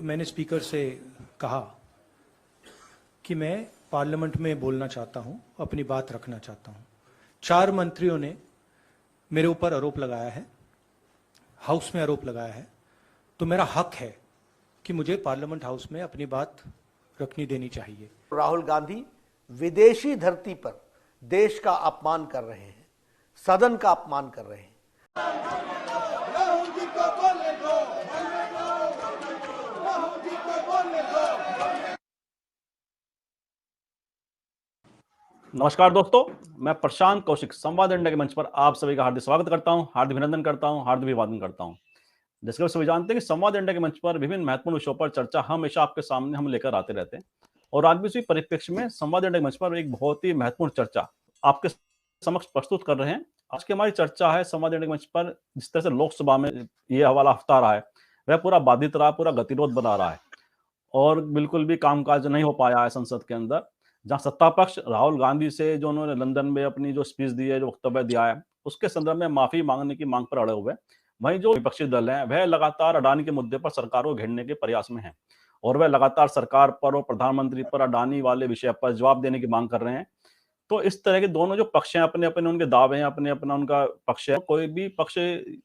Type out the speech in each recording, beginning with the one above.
मैंने स्पीकर से कहा कि मैं पार्लियामेंट में बोलना चाहता हूं, अपनी बात रखना चाहता हूं। 4 मंत्रियों ने मेरे ऊपर आरोप लगाया है, हाउस में आरोप लगाया है, तो मेरा हक है कि मुझे पार्लियामेंट हाउस में अपनी बात रखनी देनी चाहिए। राहुल गांधी विदेशी धरती पर देश का अपमान कर रहे हैं, सदन का अपमान कर रहे हैं। नमस्कार दोस्तों, मैं प्रशांत कौशिक संवाद इंडिया के मंच पर आप सभी का हार्दिक स्वागत करता हूं, हार्दिक अभिनंदन करता हूं, हार्दिक अभिवादन करता हूं। जैसे कि सभी जानते हैं कि संवाद इंडिया के मंच पर विभिन्न महत्वपूर्ण विषयों पर चर्चा हमेशा आपके सामने हम लेकर आते रहते हैं और आज भी इसी परिप्रेक्ष्य में संवाद इंडिया के मंच पर एक बहुत ही महत्वपूर्ण चर्चा आपके समक्ष प्रस्तुत कर रहे हैं। आज की हमारी चर्चा है संवाद इंडिया के मंच पर जिस तरह से लोकसभा में ये हवाला हफ्ता रहा है वह पूरा बाधित रहा, पूरा गतिरोध बना रहा है और बिल्कुल भी कामकाज नहीं हो पाया है संसद के अंदर। जहां सत्ता पक्ष राहुल गांधी से जो उन्होंने लंदन में अपनी जो स्पीच दी है, जो वक्तव्य दिया है, उसके संदर्भ में माफी मांगने की मांग पर अड़े हुए, वहीं जो विपक्षी दल हैं वह लगातार अडानी के मुद्दे पर सरकार को घेरने के प्रयास में हैं और वह लगातार सरकार पर और प्रधानमंत्री पर अडानी वाले विषय पर जवाब देने की मांग कर रहे हैं। तो इस तरह के दोनों जो पक्ष हैं, अपने अपने उनके दावे हैं, अपने अपना उनका पक्ष है। कोई भी पक्ष,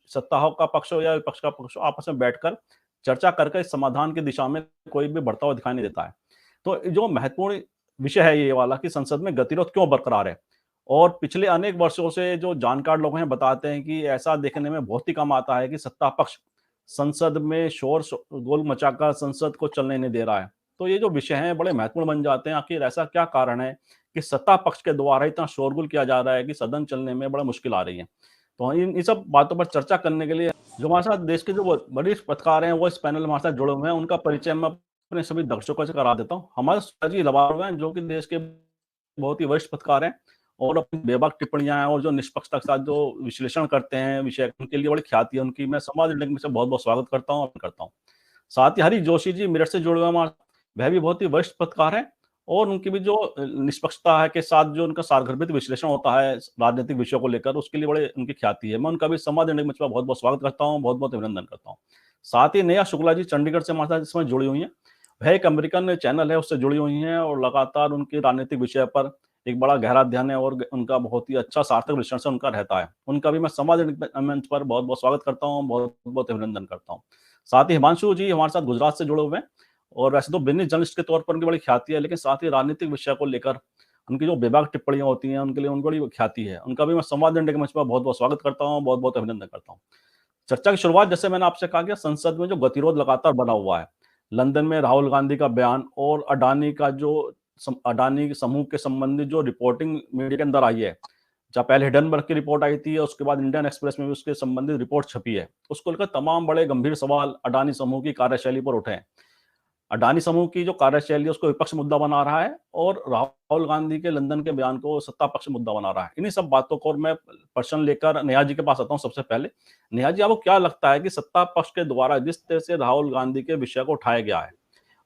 सत्ता का पक्ष हो या विपक्ष का पक्ष हो, आपस में बैठकर चर्चा करके इस समाधान की दिशा में कोई भी बढ़ता हुआ दिखाई नहीं देता है। तो जो महत्वपूर्ण विषय है ये वाला कि संसद में गतिरोध क्यों बरकरार है और पिछले अनेक वर्षों से जो जानकार लोग हैं बताते हैं कि ऐसा देखने में बहुत ही कम आता है कि सत्ता पक्ष संसद में शोर गोल मचाकर संसद को चलने नहीं दे रहा है। तो ये जो विषय हैं बड़े महत्वपूर्ण बन जाते हैं। आखिर ऐसा क्या कारण है कि सत्ता पक्ष के द्वारा इतना शोरगुल किया जा रहा है कि सदन चलने में बड़ा मुश्किल आ रही है। तो इन सब बातों पर चर्चा करने के लिए जो हमारे साथ देश के जो वरिष्ठ पत्रकार हैं वो इस पैनल में हमारे साथ जुड़े हुए हैं। उनका परिचय मैं अपने सभी दर्शकों से करा देता हूँ। हमारे सुरजी लवारवा हैं जो कि देश के बहुत ही वरिष्ठ पत्रकार हैं और अपनी बेबाक टिप्पणियां हैं और जो निष्पक्षता के साथ जो विश्लेषण करते हैं विषय, उनके लिए बड़ी ख्याति है उनकी। मैं समाज में से बहुत बहुत स्वागत करता हूँ। साथ ही हरीश जोशी जी मेरठ से जुड़े हुए हमारे, वह भी बहुत ही वरिष्ठ पत्रकार हैं और उनकी भी जो निष्पक्षता है के साथ जो उनका सारगर्भित विश्लेषण होता है राजनीतिक विषयों को लेकर, उसके लिए बड़े उनकी ख्याति है। मैं उनका भी समाज इंडिया में बहुत बहुत स्वागत करता हूँ, बहुत बहुत अभिनंदन करता हूँ। साथ ही नेहा शुक्ला जी चंडीगढ़ से हमारे साथ इसमें जुड़ी हुई हैं। वह एक अमेरिकन चैनल है उससे जुड़ी हुई हैं और लगातार उनके राजनीतिक विषय पर एक बड़ा गहरा अध्ययन है और उनका बहुत ही अच्छा सार्थक विश्लेषण उनका रहता है। उनका भी मैं समाज मंच पर बहुत बहुत स्वागत करता हूँ, बहुत बहुत अभिनंदन करता हूँ। साथ ही हिमांशु जी हमारे साथ गुजरात से जुड़े हुए हैं और वैसे तो बिजनेस जर्नलिस्ट के तौर पर उनकी बड़ी ख्याति है, लेकिन साथ ही राजनीतिक विषय को लेकर उनकी जो बेबाक टिप्पणियां होती हैं उनके लिए उनकी बड़ी ख्याति है। उनका भी मैं संवाद इंडिया के मंच पर बहुत बहुत स्वागत करता हूँ, बहुत बहुत अभिनंदन करता हूँ। चर्चा की शुरुआत जैसे मैंने आपसे कहा कि संसद में जो गतिरोध लगातार बना हुआ है, लंदन में राहुल गांधी का बयान और अडानी का जो अडानी समूह के संबंधित जो रिपोर्टिंग मीडिया के अंदर आई है, जहाँ पहले हिडनबर्ग की रिपोर्ट आई थी और उसके बाद इंडियन एक्सप्रेस में भी उसके संबंधित रिपोर्ट छपी है, उसको लेकर तमाम बड़े गंभीर सवाल अडानी समूह की कार्यशैली पर उठे हैं। अडानी समूह की जो कार्यशैली है उसको विपक्ष मुद्दा बना रहा है और राहुल गांधी के लंदन के बयान को सत्ता पक्ष मुद्दा बना रहा है। इन्हीं सब बातों को और मैं प्रश्न लेकर नेहा जी के पास आता हूं। सबसे पहले नेहा जी, आपको क्या लगता है कि सत्ता पक्ष के द्वारा जिस तरह से राहुल गांधी के विषय को उठाया गया है,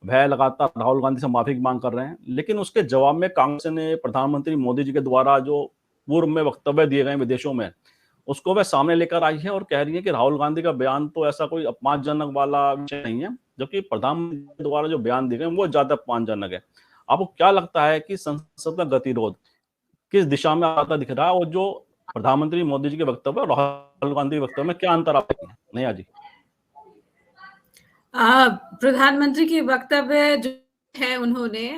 वह लगातार राहुल गांधी से माफी की मांग कर रहे हैं, लेकिन उसके जवाब में कांग्रेस ने प्रधानमंत्री मोदी जी के द्वारा जो पूर्व में वक्तव्य दिए गए विदेशों में, उसको वह सामने लेकर आई है और कह रही है कि राहुल गांधी का बयान तो ऐसा कोई अपमानजनक वाला विषय नहीं है, जबकि प्रधानमंत्री द्वारा जो बयान दिए गए वो ज्यादा अपमानजनक है। आपको क्या लगता है कि संसद का गतिरोध किस दिशा में आता दिख रहा है और जो प्रधानमंत्री मोदी जी के वक्तव्य और राहुल गांधी के वक्तव्य में क्या अंतर आप देखते हैं? नेहा जी। प्रधानमंत्री के वक्तव्य जो है उन्होंने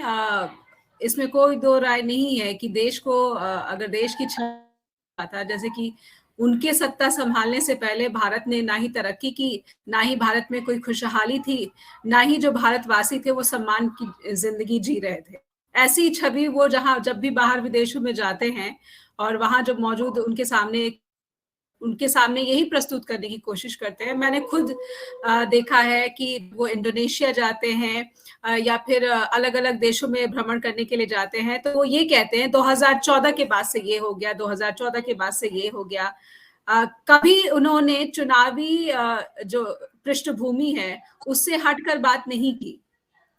इसमें कोई दो राय नहीं है कि देश को अगर देश की था, जैसे कि उनके सत्ता संभालने से पहले भारत ने ना ही तरक्की की, ना ही भारत में कोई खुशहाली थी, ना ही जो भारतवासी थे वो सम्मान की जिंदगी जी रहे थे। ऐसी छवि वो जहां जब भी बाहर विदेशों में जाते हैं और वहां जो मौजूद उनके सामने यही प्रस्तुत करने की कोशिश करते हैं। मैंने खुद देखा है कि वो इंडोनेशिया जाते हैं या फिर अलग अलग देशों में भ्रमण करने के लिए जाते हैं, तो वो ये कहते हैं 2014 के बाद से ये हो गया, 2014 के बाद से ये हो गया। कभी उन्होंने चुनावी जो पृष्ठभूमि है उससे हटकर बात नहीं की।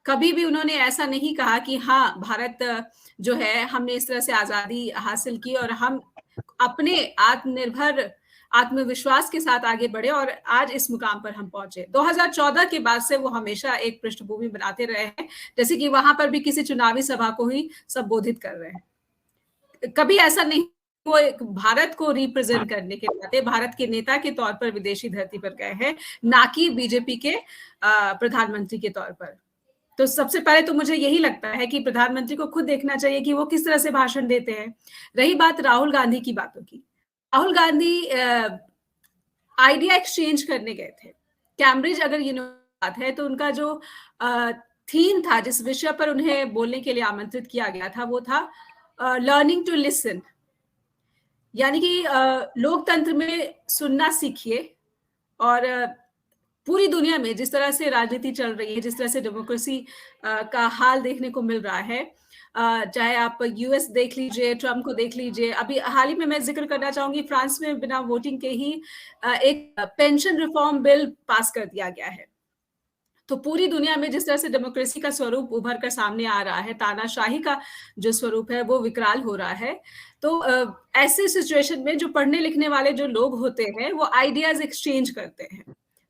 कभी भी उन्होंने ऐसा नहीं कहा कि हाँ, भारत जो है हमने इस तरह से आजादी हासिल की और हम अपने आत्मनिर्भर आत्मविश्वास के साथ आगे बढ़े और आज इस मुकाम पर हम पहुंचे। 2014 के बाद से वो हमेशा एक पृष्ठभूमि बनाते रहे हैं, जैसे कि वहां पर भी किसी चुनावी सभा को ही संबोधित कर रहे हैं। कभी ऐसा नहीं वो एक भारत को रिप्रेजेंट करने के नाते भारत के नेता के तौर पर विदेशी धरती पर गए हैं, ना कि बीजेपी के प्रधानमंत्री के तौर पर। तो सबसे पहले तो मुझे यही लगता है कि प्रधानमंत्री को खुद देखना चाहिए कि वो किस तरह से भाषण देते हैं। रही बात राहुल गांधी की बातों की, राहुल गांधी आइडिया एक्सचेंज करने गए थे कैम्ब्रिज। अगर यूनिवर्सिटी बात है तो उनका जो थीम था, जिस विषय पर उन्हें बोलने के लिए आमंत्रित किया गया था, वो था लर्निंग टू लिसन, यानी कि लोकतंत्र में सुनना सीखिए। और पूरी दुनिया में जिस तरह से राजनीति चल रही है, जिस तरह से डेमोक्रेसी का हाल देखने को मिल रहा है, चाहे आप यूएस देख लीजिए, ट्रम्प को देख लीजिए, अभी हाल ही में मैं जिक्र करना चाहूंगी फ्रांस में बिना वोटिंग के ही एक पेंशन रिफॉर्म बिल पास कर दिया गया है। तो पूरी दुनिया में जिस तरह से डेमोक्रेसी का स्वरूप उभर कर सामने आ रहा है, तानाशाही का जो स्वरूप है वो विकराल हो रहा है। तो ऐसे सिचुएशन में जो पढ़ने लिखने वाले जो लोग होते हैं वो आइडियाज एक्सचेंज करते हैं।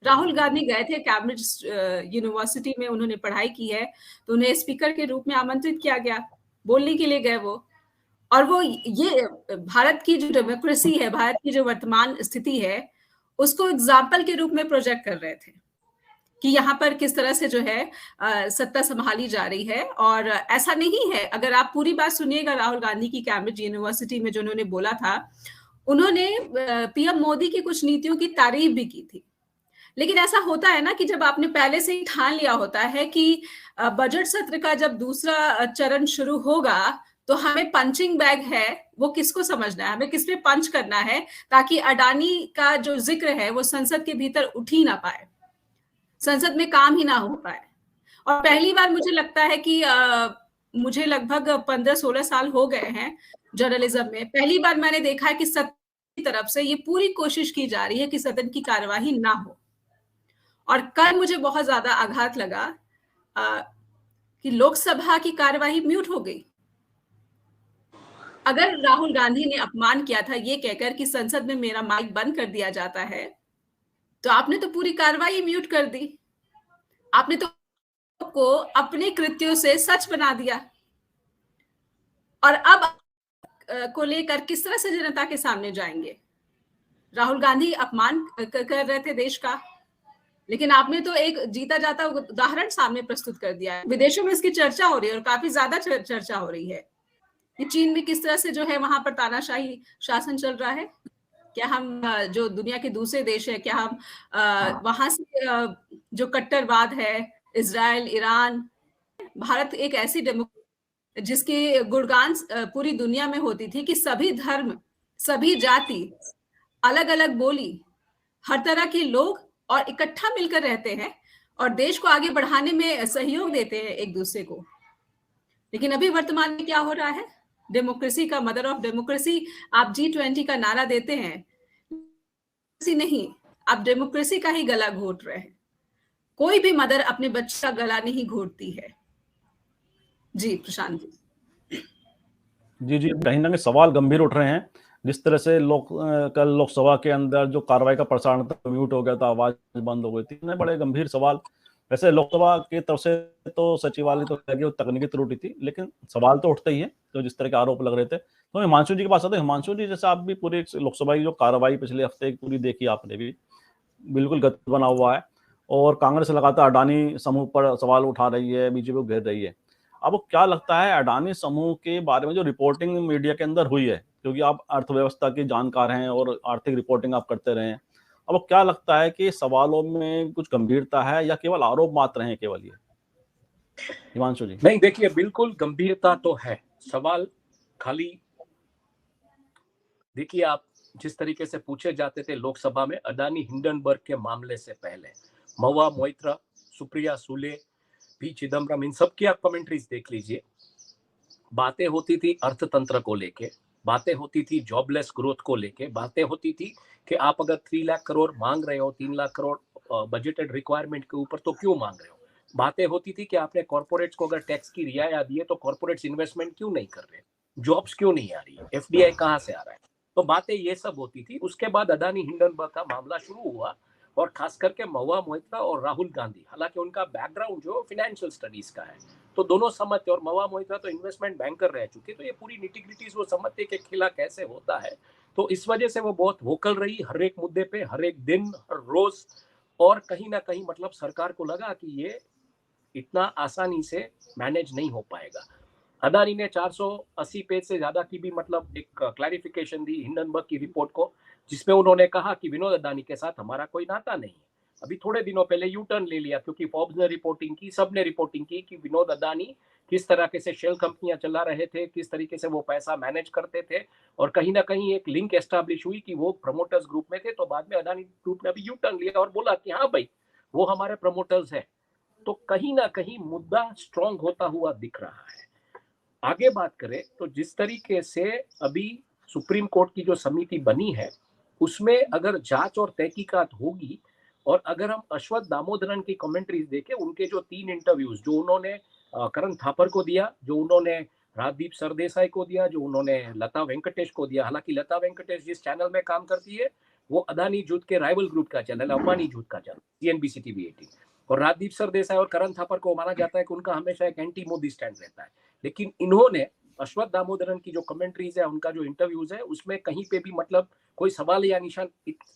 राहुल गांधी गए थे कैम्ब्रिज यूनिवर्सिटी में, उन्होंने पढ़ाई की है, तो उन्हें स्पीकर के रूप में आमंत्रित किया गया, बोलने के लिए गए वो। और वो ये भारत की जो डेमोक्रेसी है, भारत की जो वर्तमान स्थिति है, उसको एग्जाम्पल के रूप में प्रोजेक्ट कर रहे थे कि यहाँ पर किस तरह से जो है सत्ता संभाली जा रही है। और ऐसा नहीं है, अगर आप पूरी बात सुनिएगा राहुल गांधी की कैम्ब्रिज यूनिवर्सिटी में जो उन्होंने बोला था, उन्होंने पीएम मोदी की कुछ नीतियों की तारीफ भी की थी। लेकिन ऐसा होता है ना कि जब आपने पहले से ही ठान लिया होता है कि बजट सत्र का जब दूसरा चरण शुरू होगा तो हमें पंचिंग बैग है वो किसको समझना है, हमें किस पे पंच करना है, ताकि अडानी का जो जिक्र है वो संसद के भीतर उठ ही ना पाए, संसद में काम ही ना हो पाए। और पहली बार मुझे लगता है कि मुझे लगभग 15-16 साल हो गए हैं जर्नलिज्म में, पहली बार मैंने देखा है कि सदन की तरफ से ये पूरी कोशिश की जा रही है कि सदन की कार्यवाही ना हो। और कल मुझे बहुत ज्यादा आघात लगा कि लोकसभा की कार्यवाही म्यूट हो गई। अगर राहुल गांधी ने अपमान किया था ये कहकर कि संसद में मेरा माइक बंद कर दिया जाता है, तो आपने तो पूरी कार्रवाई म्यूट कर दी, आपने तो को अपने कृत्यों से सच बना दिया। और अब को लेकर किस तरह से जनता के सामने जाएंगे? राहुल गांधी अपमान कर रहे थे देश का, लेकिन आपने तो एक जीता जाता उदाहरण सामने प्रस्तुत कर दिया है। विदेशों में इसकी चर्चा हो रही है और काफी ज्यादा चर्चा हो रही है कि चीन में किस तरह से जो है वहां पर तानाशाही शासन चल रहा है। क्या हम जो दुनिया के दूसरे देश है, क्या हम वहां से जो कट्टरवाद है, इजराइल, ईरान, भारत एक ऐसी डेमोक्रेसी जिसकी गुणगान पूरी दुनिया में होती थी कि सभी धर्म, सभी जाति, अलग अलग बोली, हर तरह के लोग और इकट्ठा मिलकर रहते हैं और देश को आगे बढ़ाने में सहयोग देते हैं एक दूसरे को। लेकिन अभी वर्तमान में क्या हो रहा है? डेमोक्रेसी का मदर ऑफ डेमोक्रेसी आप G20 का नारा देते हैं, नहीं, आप डेमोक्रेसी का ही गला घोट रहे हैं। कोई भी मदर अपने बच्चे का गला नहीं घोटती है। जी प्रशांत जी, कहीं ना कहीं सवाल गंभीर उठ रहे हैं। जिस तरह से कल लोकसभा के अंदर जो कार्रवाई का प्रसारण था, म्यूट हो गया था, आवाज बंद हो गई थी, इतने बड़े गंभीर सवाल। वैसे लोकसभा की तरफ से तो सचिवालय तो लगी वो तकनीकी त्रुटि थी, लेकिन सवाल तो उठते ही है। तो जिस तरह के आरोप लग रहे थे, तो हिमांशु जी के पास आते हैं। हिमांशु जी, जैसे आप भी पूरी लोकसभा की जो कार्रवाई पिछले हफ्ते की पूरी देखी आपने भी, बिल्कुल गति बना हुआ है और कांग्रेस लगातार अडानी समूह पर सवाल उठा रही है, बीजेपी को घेर रही है। अब क्या लगता है अडानी समूह के बारे में जो रिपोर्टिंग मीडिया के अंदर हुई है, क्योंकि आप अर्थव्यवस्था के जानकार हैं और आर्थिक रिपोर्टिंग आप करते रहे हैं, अब क्या लगता है कि सवालों में कुछ गंभीरता है या केवल आरोप मात्र हैं केवल ये? हिमांशु जी। नहीं, देखिए, बिल्कुल गंभीरता तो है। सवाल खाली देखिए, आप जिस तरीके से पूछे जाते थे लोकसभा में अडानी हिंडनबर्ग के मामले से पहले, महुआ मोइत्रा, सुप्रिया सुले, पी चिदम्बरम, इन सब की आप कमेंट्रीज देख लीजिए। बातें होती थी अर्थतंत्र को लेके, बातें होती थी जॉबलेस ग्रोथ को लेके, बातें होती थी कि आप अगर 3 लाख करोड़ मांग रहे हो, 3 लाख करोड़ बजटेड रिक्वायरमेंट के ऊपर, तो क्यों मांग रहे हो। बातें होती थी कि आपने कॉर्पोरेट्स को अगर टैक्स की रियायत दी है तो कॉर्पोरेट्स इन्वेस्टमेंट क्यों नहीं कर रहे, जॉब्स क्यों नहीं आ रही है, एफडीआई कहाँ से आ रहा है। तो बातें ये सब होती थी। उसके बाद अदानी हिंडनबर्ग का मामला शुरू हुआ और खास करके महुआ मोइत्रा और राहुल गांधी, हालांकि उनका बैकग्राउंड जो फाइनेंशियल स्टडीज का है, तो दोनों समझते, और महुआ मोइत्रा तो इन्वेस्टमेंट बैंकर रह चुके, तो ये पूरी निटिग्रिटीज वो समझते कि खेला कैसे होता है। तो इस वजह से वो बहुत वोकल रही हर एक मुद्दे पे, हर एक दिन, हर रोज। और कहीं ना कहीं मतलब सरकार को लगा कि ये इतना आसानी से मैनेज नहीं हो पाएगा। अदानी ने 480 पेज से ज्यादा की भी मतलब एक क्लैरिफिकेशन दी हिंडनबर्ग की रिपोर्ट को, जिसमें उन्होंने कहा कि विनोद अदानी के साथ हमारा कोई नाता नहीं है। अभी थोड़े दिनों पहले यू टर्न ले लिया, क्योंकि फोर्ब्स ने रिपोर्टिंग की, सबने रिपोर्टिंग की कि विनोद अदानी किस तरीके से शेल कंपनियां चला रहे थे, किस तरीके से वो पैसा मैनेज करते थे, और कहीं ना कहीं एक लिंक एस्टैब्लिश हुई कि वो प्रमोटर्स ग्रुप में थे। तो बाद में अदानी ग्रुप ने भी यू टर्न लिया और बोला कि हाँ भाई वो हमारे प्रमोटर्स है। तो कहीं ना कहीं मुद्दा स्ट्रांग होता हुआ दिख रहा है। आगे बात करें तो जिस तरीके से अभी सुप्रीम कोर्ट की जो समिति बनी है, उसमें अगर जांच और तहकीकात होगी, और अगर हम अश्वत्थ दामोदरन की कमेंट्रीज देखें, उनके जो 3 इंटरव्यूज जो उन्होंने करण थापर को दिया, जो उन्होंने राजदीप सरदेसाई को दिया, जो उन्होंने लता वेंकटेश को दिया, हालांकि लता वेंकटेश जिस चैनल में काम करती है वो अदानी जूथ के राइवल ग्रुप का चैनल, अंबानी जूथ का चैनल CNBC TV 18, और राजदीप सरदेसाई और करण थापर को माना जाता है कि उनका हमेशा एक एंटी मोदी स्टैंड रहता है। लेकिन इन्होंने अश्वत्थ दामोदरन की जो कमेंट्रीज है, उनका जो इंटरव्यूज है, उसमें कहीं पे भी मतलब कोई सवाल या निशान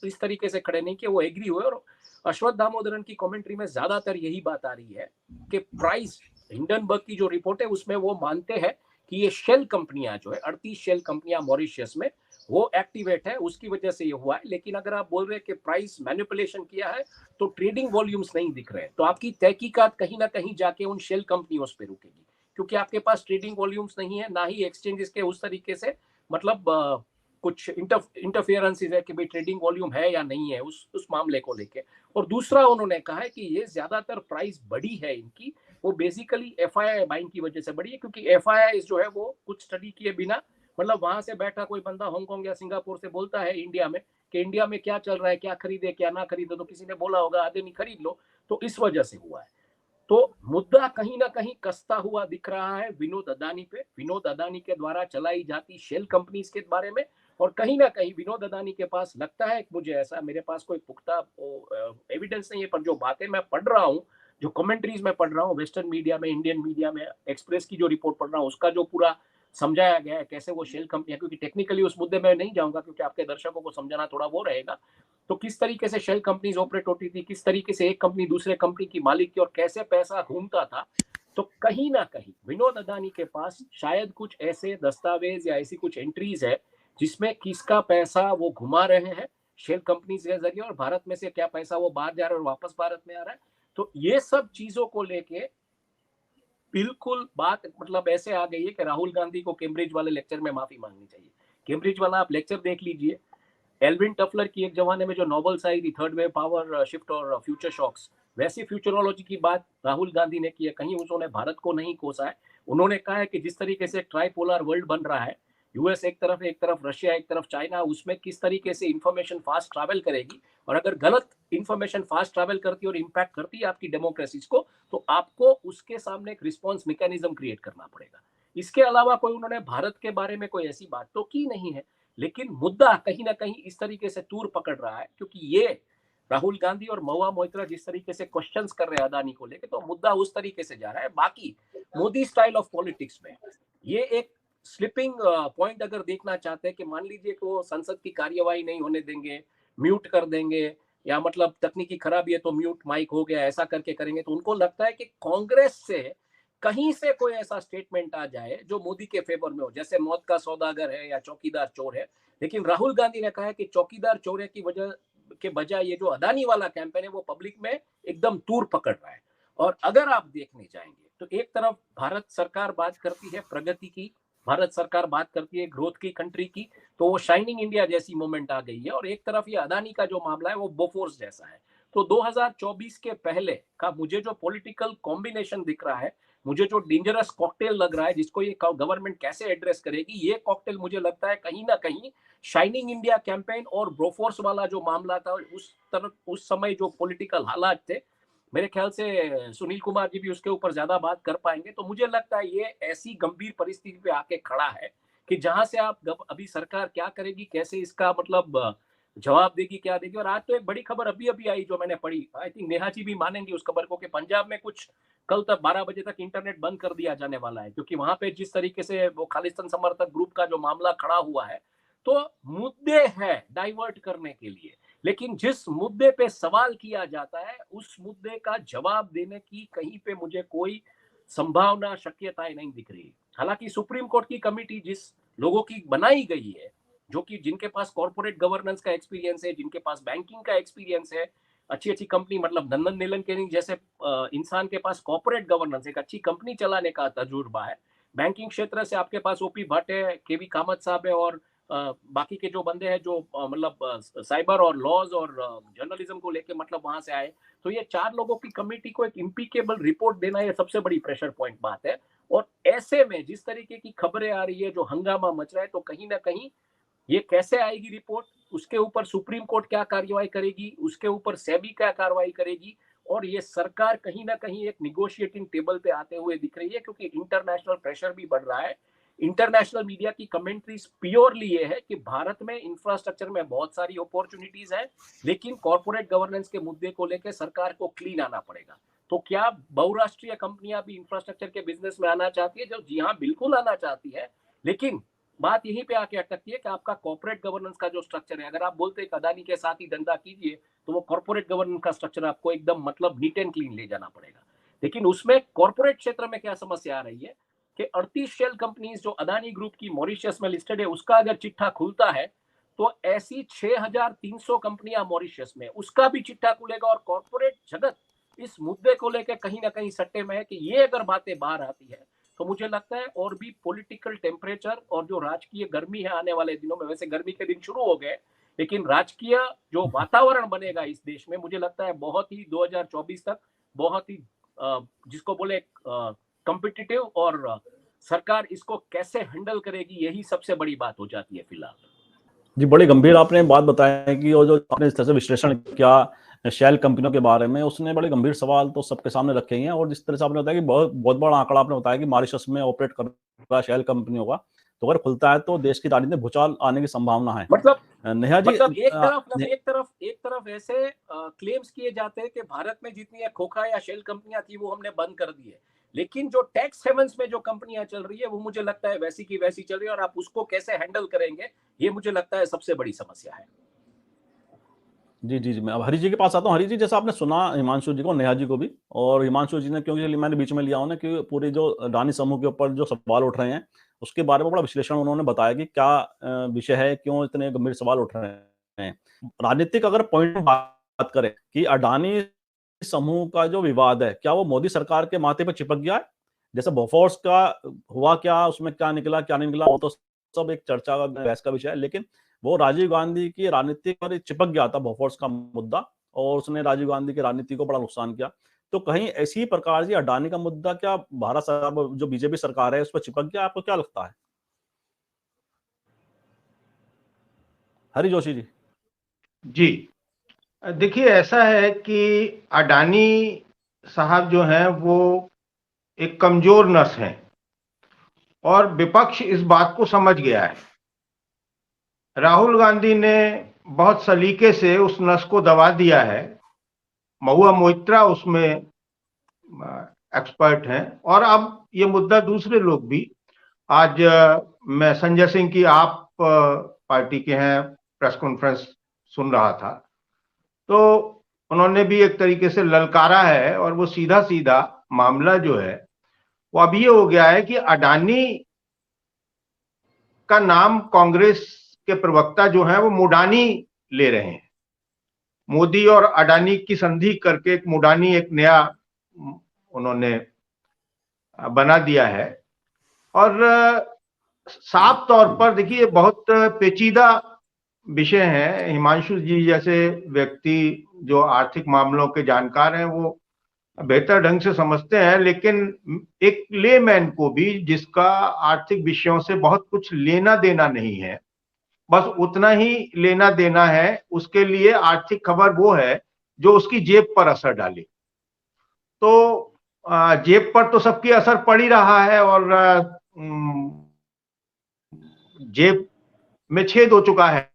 इस तरीके से खड़े नहीं कि वो एग्री हुए। और अश्वत्थ दामोदरन की कमेंट्री में ज्यादातर यही बात आ रही है कि प्राइस, हिंडनबर्ग की जो रिपोर्ट है उसमें वो मानते हैं कि ये शेल कंपनियां जो है, 38 शेल कंपनियां मॉरिशस में वो एक्टिवेट है, उसकी वजह से ये हुआ है। लेकिन अगर आप बोल रहे हैं कि प्राइस मैनिपुलेशन किया है, तो ट्रेडिंग वॉल्यूम्स नहीं दिख रहे, तो आपकी तहकीकात कहीं ना कहीं जाके उन शेल कंपनियों पे रुकेगी, क्योंकि आपके पास ट्रेडिंग वॉल्यूम्स नहीं है, ना ही एक्सचेंजेस के उस तरीके से मतलब कुछ इंटरफेरेंसेस है कि भाई ट्रेडिंग वॉल्यूम है या नहीं है उस मामले को लेके। और दूसरा उन्होंने कहा है कि ये ज्यादातर प्राइस बढ़ी है इनकी, वो बेसिकली FII बाइंग की वजह से बढ़ी है, क्योंकि FII जो है वो कुछ स्टडी किए बिना, मतलब वहां से बैठा कोई बंदा हांगकांग या सिंगापुर से बोलता है इंडिया में कि इंडिया में क्या चल रहा है, क्या खरीदे क्या ना खरीदे, तो किसी ने बोला होगा अदानी खरीद लो, तो इस वजह से हुआ है। तो मुद्दा कहीं ना कहीं कसता हुआ दिख रहा है विनोद अदानी पे, विनोद अदानी के द्वारा चलाई जाती शेल कंपनीज के बारे में। और कहीं ना कहीं विनोद अदानी के पास लगता है, मुझे ऐसा, मेरे पास कोई पुख्ता एविडेंस नहीं है, पर जो बातें मैं पढ़ रहा हूँ, जो कमेंट्रीज में पढ़ रहा हूँ वेस्टर्न मीडिया में, इंडियन मीडिया में, एक्सप्रेस की जो रिपोर्ट पढ़ रहा हूँ, उसका जो पूरा समझाया गया है कैसे वो शेल कंपनियां, क्योंकि टेक्निकली उस मुद्दे में नहीं जाऊंगा क्योंकि आपके दर्शकों को समझाना थोड़ा वो रहेगा, तो किस तरीके से शेल कंपनीज ऑपरेट होती थी, किस तरीके से एक कंपनी दूसरे कंपनी की मालिक थी और कैसे पैसा घूमता था। तो कहीं ना कहीं विनोद अदानी के पास शायद कुछ ऐसे दस्तावेज या ऐसी कुछ एंट्रीज है जिसमें किसका पैसा वो घुमा रहे हैं शेल कंपनीज के जरिए, और भारत में से क्या पैसा वो बाहर जा रहा है और वापस भारत में आ रहा है। तो ये सब चीजों को लेके बिल्कुल बात मतलब ऐसे आ गई है कि राहुल गांधी को कैम्ब्रिज वाले लेक्चर में माफी मांगनी चाहिए। कैम्ब्रिज वाला आप लेक्चर देख लीजिए, एल्विन टफलर की एक जमाने में जो नॉवेल्स आई थी, थर्ड वेव पावर शिफ्ट और फ्यूचर शॉक्स, वैसी फ्यूचरोलॉजी की बात राहुल गांधी ने की है। कहीं उन्होंने भारत को नहीं कोसा है। उन्होंने कहा है कि जिस तरीके से ट्राइपोलर वर्ल्ड बन रहा है, यूएस एक तरफ रशिया एक तरफ चाइना, उसमें किस तरीके से इंफॉर्मेशन फास्ट ट्रैवल करेगी, और अगर गलत इंफॉर्मेशन फास्ट ट्रैवल करती है और इम्पैक्ट करती है आपकी डेमोक्रेसीज को, तो आपको उसके सामने एक रिस्पॉन्स मैकेनिज्म क्रिएट करना पड़ेगा। इसके अलावा कोई उन्होंने भारत के बारे में कोई ऐसी बात तो की नहीं है। लेकिन मुद्दा कहीं ना कहीं इस तरीके से तूर पकड़ रहा है, क्योंकि ये राहुल गांधी और महुआ मोइत्रा जिस तरीके से क्वेश्चंस कर रहे हैं अदानी को लेके, तो मुद्दा उस तरीके से जा रहा है। बाकी मोदी स्टाइल ऑफ पॉलिटिक्स में ये एक स्लिपिंग पॉइंट अगर देखना चाहते हैं कि मान लीजिए कि वो संसद की कार्यवाही नहीं होने देंगे, म्यूट कर देंगे, या मतलब तकनीकी खराबी है तो म्यूट माइक हो गया, ऐसा करके करेंगे, तो उनको लगता है कि कांग्रेस से कहीं से कोई ऐसा स्टेटमेंट आ जाए जो मोदी के फेवर में हो, जैसे मौत का सौदागर है या चौकीदार चोर है। लेकिन राहुल गांधी ने कहा है कि चौकीदार चोर है की वजह के बजाय ये जो अदानी वाला कैंपेन है वो पब्लिक में एकदम तूर पकड़ रहा है। और अगर आप देखने जाएंगे तो एक तरफ भारत सरकार बात करती है प्रगति की, भारत सरकार बात करती है ग्रोथ की, कंट्री की, तो वो शाइनिंग इंडिया जैसी मूवमेंट आ गई है। और एक तरफ ये अदानी का जो मामला है वो बोफोर्स जैसा है। तो 2024 के पहले का मुझे जो पॉलिटिकल कॉम्बिनेशन दिख रहा है, मुझे जो डेंजरस कॉकटेल लग रहा है जिसको ये गवर्नमेंट कैसे एड्रेस करेगी, ये कॉकटेल मुझे लगता है कहीं ना कहीं शाइनिंग इंडिया कैंपेन और बोफोर्स वाला जो मामला था, उस समय जो पॉलिटिकल हालात थे, मेरे ख्याल से सुनील कुमार जी भी उसके ऊपर ज्यादा बात कर पाएंगे। तो मुझे लगता है ये ऐसी गंभीर परिस्थिति पे आके खड़ा है कि जहां से आप अभी सरकार क्या करेगी, कैसे इसका मतलब जवाब देगी, क्या देगी। और आज तो एक बड़ी खबर अभी अभी आई जो मैंने पढ़ी, आई थिंक नेहा जी भी मानेंगी उस खबर को, कि पंजाब में कुछ कल तक 12 बजे तक इंटरनेट बंद कर दिया जाने वाला है, क्योंकि वहां पे जिस तरीके से वो खालिस्तान समर्थक ग्रुप का जो मामला खड़ा हुआ है, तो मुद्दे हैं डाइवर्ट करने के लिए, लेकिन जिस मुद्दे पे सवाल किया जाता है उस मुद्दे का जवाब देने की कहीं पे मुझे कोई संभावना, शक्यताएं नहीं दिख रही। हालांकि सुप्रीम कोर्ट की कमेटी जिस लोगों की बनाई गई है, जो कि जिनके पास कॉर्पोरेट गवर्नेंस का एक्सपीरियंस है, जिनके पास बैंकिंग का एक्सपीरियंस है, अच्छी अच्छी कंपनी, मतलब नंदन नीलेकनी जैसे इंसान के पास कॉर्पोरेट गवर्नेंस, एक अच्छी कंपनी चलाने का तजुर्बा है। बैंकिंग क्षेत्र से आपके पास ओपी भट्ट है, केवी कामत साहब है, और बाकी के जो बंदे हैं जो मतलब साइबर और लॉज और जर्नलिज्म को लेके मतलब वहां से आए, तो ये 4 लोगों की कमेटी को एक इम्पीकेबल रिपोर्ट देना ये सबसे बड़ी प्रेशर पॉइंट बात है। और ऐसे में जिस तरीके की खबरें आ रही है, जो हंगामा मच रहा है, तो कहीं ना कहीं ये कैसे आएगी रिपोर्ट, उसके ऊपर सुप्रीम कोर्ट क्या कार्रवाई करेगी, उसके ऊपर सेबी क्या कार्रवाई करेगी, और ये सरकार कहीं ना कहीं एक निगोशिएटिंग टेबल पे आते हुए दिख रही है, क्योंकि इंटरनेशनल प्रेशर भी बढ़ रहा है। इंटरनेशनल मीडिया की कमेंट्रीज प्योरली ये है कि भारत में इंफ्रास्ट्रक्चर में बहुत सारी अपॉर्चुनिटीज है, लेकिन कॉर्पोरेट गवर्नेंस के मुद्दे को लेकर सरकार को क्लीन आना पड़ेगा। तो क्या बहुराष्ट्रीय कंपनियां भी इंफ्रास्ट्रक्चर के बिजनेस में आना चाहती है? जो जी हाँ, बिल्कुल आना चाहती है, लेकिन बात यहीं पे आके अटकती है कि आपका कॉर्पोरेट गवर्नेंस का जो स्ट्रक्चर है, अगर आप बोलते हैं अदानी के साथ ही धंधा कीजिए, तो वो कॉर्पोरेट गवर्नेंस का स्ट्रक्चर आपको एकदम मतलब नीट एंड क्लीन ले जाना पड़ेगा। लेकिन उसमें कॉर्पोरेट क्षेत्र में क्या समस्या आ रही है कि 38 शेल कंपनीज जो अदानी ग्रुप की मॉरिशस में लिस्टेड है, उसका अगर चिट्ठा खुलता है तो ऐसी 6300 कंपनियां मॉरिशस में, उसका भी चिट्ठा खुलेगा। और कॉर्पोरेट जगत इस मुद्दे को लेकर कहीं ना कहीं सट्टे में है कि ये अगर बातें बाहर आती है तो मुझे लगता है और भी पॉलिटिकल टेम्परेचर और जो राजकीय गर्मी है आने वाले दिनों में, वैसे गर्मी के दिन शुरू हो गए, लेकिन राजकीय जो वातावरण बनेगा इस देश में, मुझे लगता है बहुत ही 2024 तक बहुत ही जिसको बोले कॉम्पिटिटिव, और सरकार इसको कैसे हैंडल करेगी, यही सबसे बड़ी बात हो जाती है फिलहाल। जी, बड़ी गंभीर आपने बात बताया कि वो जो आपने इस तरह से विश्लेषण किया शेल कंपनियों के बारे में, उसने बड़े गंभीर सवाल तो सबके सामने रखे हैं। और जिस तरह से आपने बताया कि बहुत बड़ा आंकड़ा आपने बताया कि मॉरिशस में ऑपरेट कर रहा शेल कंपनियों का, तो अगर खुलता है तो देश की राजनीति में भूचाल आने की संभावना है। मतलब नेहा जी, मतलब एक तरफ ऐसे क्लेम्स किए जाते हैं कि भारत में जितनी खोखा या शेल कंपनियां थी वो हमने बंद कर दी है, लेकिन जो टैक्स हेवंस में जो कंपनियां चल रही है वो मुझे लगता है वैसी की वैसी चल रही है, और आप उसको कैसे हैंडल करेंगे, ये मुझे लगता है सबसे बड़ी समस्या है। जी जी जी, मैं अब हरी जी के पास आता हूँ। हरी जी, जैसा आपने सुना हिमांशु जी को, नेहा जी को भी, और हिमांशु जी ने, क्योंकि मैंने बीच में लिया हूं ना कि पूरी जो अडानी समूह के ऊपर जो सवाल उठ रहे हैं उसके बारे में बड़ा विश्लेषण उन्होंने बताया कि क्या विषय है, क्यों इतने गंभीर सवाल उठ रहे हैं। राजनीतिक अगर पॉइंट बात करें कि अडानी समूह का जो विवाद है, क्या वो मोदी सरकार के माथे पर चिपक गया है? जैसे बोफोर्स का हुआ, क्या उसमें क्या निकला क्या नहीं निकला, वो तो सब एक चर्चा का, बहस का विषय है, लेकिन वो राजीव गांधी की राजनीति पर चिपक गया था बोफोर्स का मुद्दा, और उसने राजीव गांधी की राजनीति को बड़ा नुकसान किया। तो कहीं ऐसी प्रकार से अडानी का मुद्दा क्या भारत सरकार, जो बीजेपी सरकार है, उस पर चिपक गया? आपको क्या लगता है हरि जोशी जी? जी, देखिए, ऐसा है कि अडानी साहब जो हैं वो एक कमजोर नस हैं, और विपक्ष इस बात को समझ गया है। राहुल गांधी ने बहुत सलीके से उस नस को दबा दिया है। महुआ मोइत्रा उसमें एक्सपर्ट हैं, और अब ये मुद्दा दूसरे लोग भी, आज मैं संजय सिंह की आप पार्टी के हैं प्रेस कॉन्फ्रेंस सुन रहा था, तो उन्होंने भी एक तरीके से ललकारा है, और वो सीधा सीधा मामला जो है वो अब ये हो गया है कि अडानी का नाम कांग्रेस के प्रवक्ता जो हैं वो मुडानी ले रहे हैं। मोदी और अडानी की संधि करके एक मुडानी, एक नया उन्होंने बना दिया है। और साफ तौर पर देखिए, बहुत पेचीदा विषय है। हिमांशु जी जैसे व्यक्ति जो आर्थिक मामलों के जानकार हैं वो बेहतर ढंग से समझते हैं, लेकिन एक लेमैन को भी, जिसका आर्थिक विषयों से बहुत कुछ लेना देना नहीं है, बस उतना ही लेना देना है, उसके लिए आर्थिक खबर वो है जो उसकी जेब पर असर डाले। तो जेब पर तो सबकी असर पड़ ही रहा है, और जेब में छेद हो चुका है।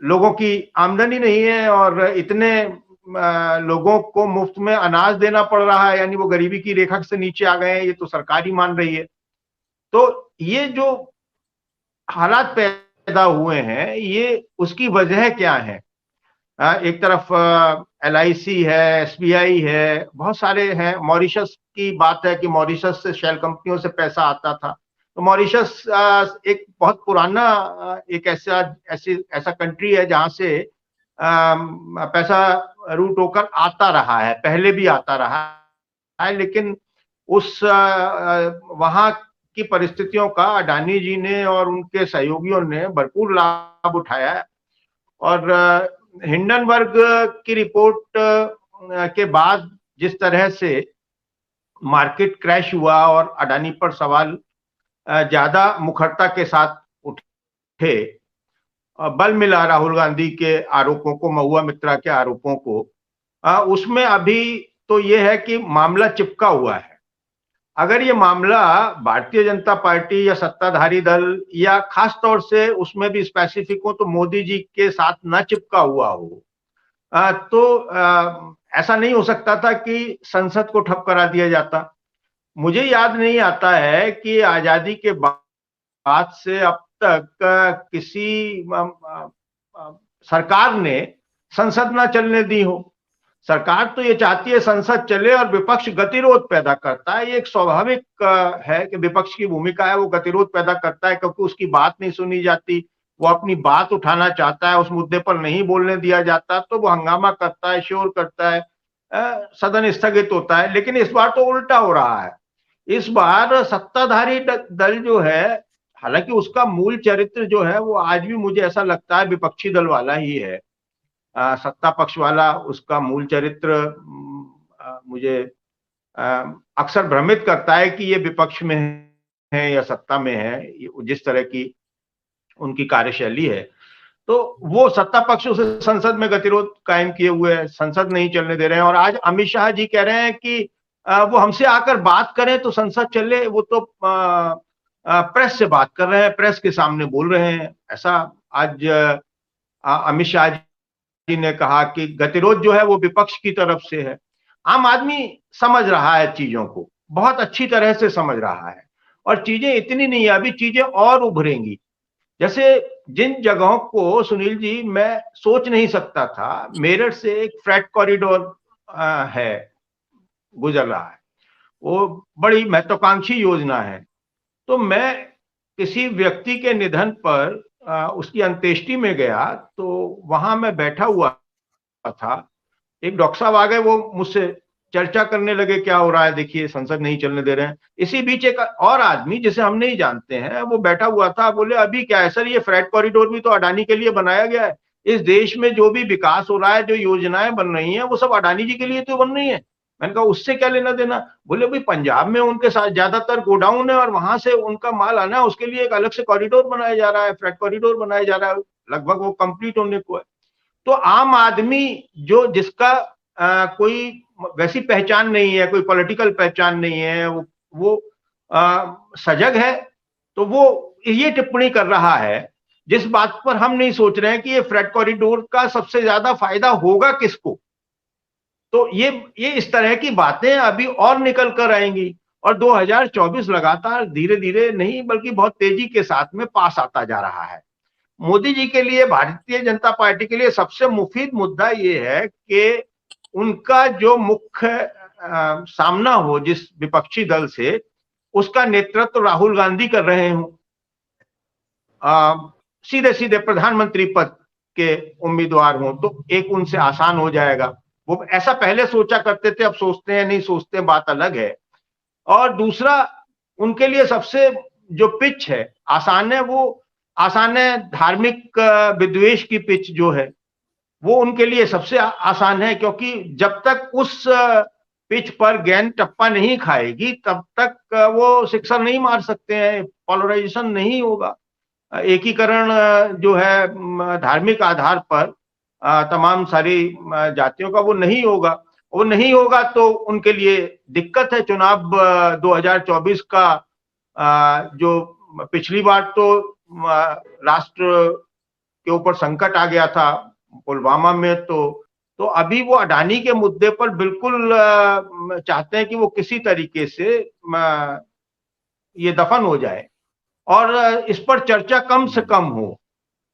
लोगों की आमदनी नहीं है और इतने लोगों को मुफ्त में अनाज देना पड़ रहा है, यानी वो गरीबी की रेखा से नीचे आ गए हैं, ये तो सरकार ही मान रही है। तो ये जो हालात पैदा हुए हैं, ये उसकी वजह क्या है? एक तरफ LIC है, SBI है, बहुत सारे हैं। मॉरिशस की बात है कि मॉरिशस से शेल कंपनियों से पैसा आता था। तो मॉरिशस एक बहुत पुराना एक ऐसा कंट्री है जहां से पैसा रूट होकर आता रहा है, पहले भी आता रहा है, लेकिन उस वहां की परिस्थितियों का अडानी जी ने और उनके सहयोगियों ने भरपूर लाभ उठाया है। और हिंडनबर्ग की रिपोर्ट के बाद जिस तरह से मार्केट क्रैश हुआ और अडानी पर सवाल ज्यादा मुखरता के साथ उठे, बल मिला राहुल गांधी के आरोपों को, महुआ मित्रा के आरोपों को, उसमें अभी तो ये है कि मामला चिपका हुआ है। अगर ये मामला भारतीय जनता पार्टी या सत्ताधारी दल या खास तौर से उसमें भी स्पेसिफिक हो तो मोदी जी के साथ न चिपका हुआ हो, तो ऐसा नहीं हो सकता था कि संसद को ठप करा दिया जाता। मुझे याद नहीं आता है कि आजादी के बाद से अब तक किसी सरकार ने संसद ना चलने दी हो। सरकार तो ये चाहती है संसद चले और विपक्ष गतिरोध पैदा करता है। ये एक स्वाभाविक है कि विपक्ष की भूमिका है, वो गतिरोध पैदा करता है क्योंकि उसकी बात नहीं सुनी जाती, वो अपनी बात उठाना चाहता है, उस मुद्दे पर नहीं बोलने दिया जाता तो वो हंगामा करता है, शोर करता है, सदन स्थगित होता है। लेकिन इस बार तो उल्टा हो रहा है। इस बार सत्ताधारी दल जो है, हालांकि उसका मूल चरित्र जो है वो आज भी मुझे ऐसा लगता है विपक्षी दल वाला ही है, सत्ता पक्ष वाला उसका मूल चरित्र मुझे अक्सर भ्रमित करता है कि ये विपक्ष में है या सत्ता में है, जिस तरह की उनकी कार्यशैली है। तो वो सत्ता पक्ष उसे संसद में गतिरोध कायम किए हुए है, संसद नहीं चलने दे रहे हैं। और आज अमित शाह जी कह रहे हैं कि वो हमसे आकर बात करें तो संसद चले, वो तो प्रेस से बात कर रहे हैं, प्रेस के सामने बोल रहे हैं। ऐसा आज अमित शाह जी ने कहा कि गतिरोध जो है वो विपक्ष की तरफ से है। आम आदमी समझ रहा है चीजों को, बहुत अच्छी तरह से समझ रहा है, और चीजें इतनी नहीं है, अभी चीजें और उभरेंगी। जैसे जिन जगहों को सुनील जी मैं सोच नहीं सकता था, मेरठ से एक फ्रेट कॉरिडोर है, गुजर रहा है, वो बड़ी महत्वाकांक्षी योजना है। तो मैं किसी व्यक्ति के निधन पर उसकी अंत्येष्टि में गया तो वहां मैं बैठा हुआ था, एक डॉक्टर साहब आ गए, वो मुझसे चर्चा करने लगे क्या हो रहा है, देखिए संसद नहीं चलने दे रहे हैं। इसी बीच एक और आदमी जिसे हम नहीं जानते हैं वो बैठा हुआ था, बोले अभी क्या है सर, ये फ्रेट कॉरिडोर भी तो अडानी के लिए बनाया गया है। इस देश में जो भी विकास हो रहा है, जो योजनाएं बन रही हैं, वो सब अडानी जी के लिए तो बन रही है। मैंने कहा उससे क्या लेना देना? बोले भाई पंजाब में उनके साथ ज्यादातर गोडाउन है और वहां से उनका माल आना है, उसके लिए एक अलग से कॉरिडोर बनाया जा रहा है, फ्रेट कॉरिडोर बनाया जा रहा है, लगभग वो कंप्लीट होने को है। तो आम आदमी जो जिसका कोई वैसी पहचान नहीं है, कोई पॉलिटिकल पहचान नहीं है, वो सजग है, तो वो ये टिप्पणी कर रहा है जिस बात पर हम नहीं सोच रहे हैं कि ये फ्रेट कॉरिडोर का सबसे ज्यादा फायदा होगा किसको। तो ये इस तरह की बातें अभी और निकल कर आएंगी और 2024 लगातार धीरे धीरे नहीं बल्कि बहुत तेजी के साथ में पास आता जा रहा है। मोदी जी के लिए, भारतीय जनता पार्टी के लिए सबसे मुफीद मुद्दा ये है कि उनका जो मुख्य सामना हो जिस विपक्षी दल से, उसका नेतृत्व राहुल गांधी कर रहे हों, सीधे सीधे प्रधानमंत्री पद के उम्मीदवार हों, तो एक उनसे आसान हो जाएगा। वो ऐसा पहले सोचा करते थे, अब सोचते हैं नहीं सोचते, बात अलग है। और दूसरा, उनके लिए सबसे जो पिच है आसान है, वो आसान है धार्मिक विद्वेष की पिच जो है वो उनके लिए सबसे आसान है, क्योंकि जब तक उस पिच पर गेंद टप्पा नहीं खाएगी तब तक वो सिक्सर नहीं मार सकते हैं, पोलराइजेशन नहीं होगा, एकीकरण जो है धार्मिक आधार पर तमाम सारी जातियों का वो नहीं होगा तो उनके लिए दिक्कत है। चुनाव 2024 का जो पिछली बार तो राष्ट्र के ऊपर संकट आ गया था पुलवामा में, तो अभी वो अडानी के मुद्दे पर बिल्कुल चाहते हैं कि वो किसी तरीके से ये दफन हो जाए और इस पर चर्चा कम से कम हो।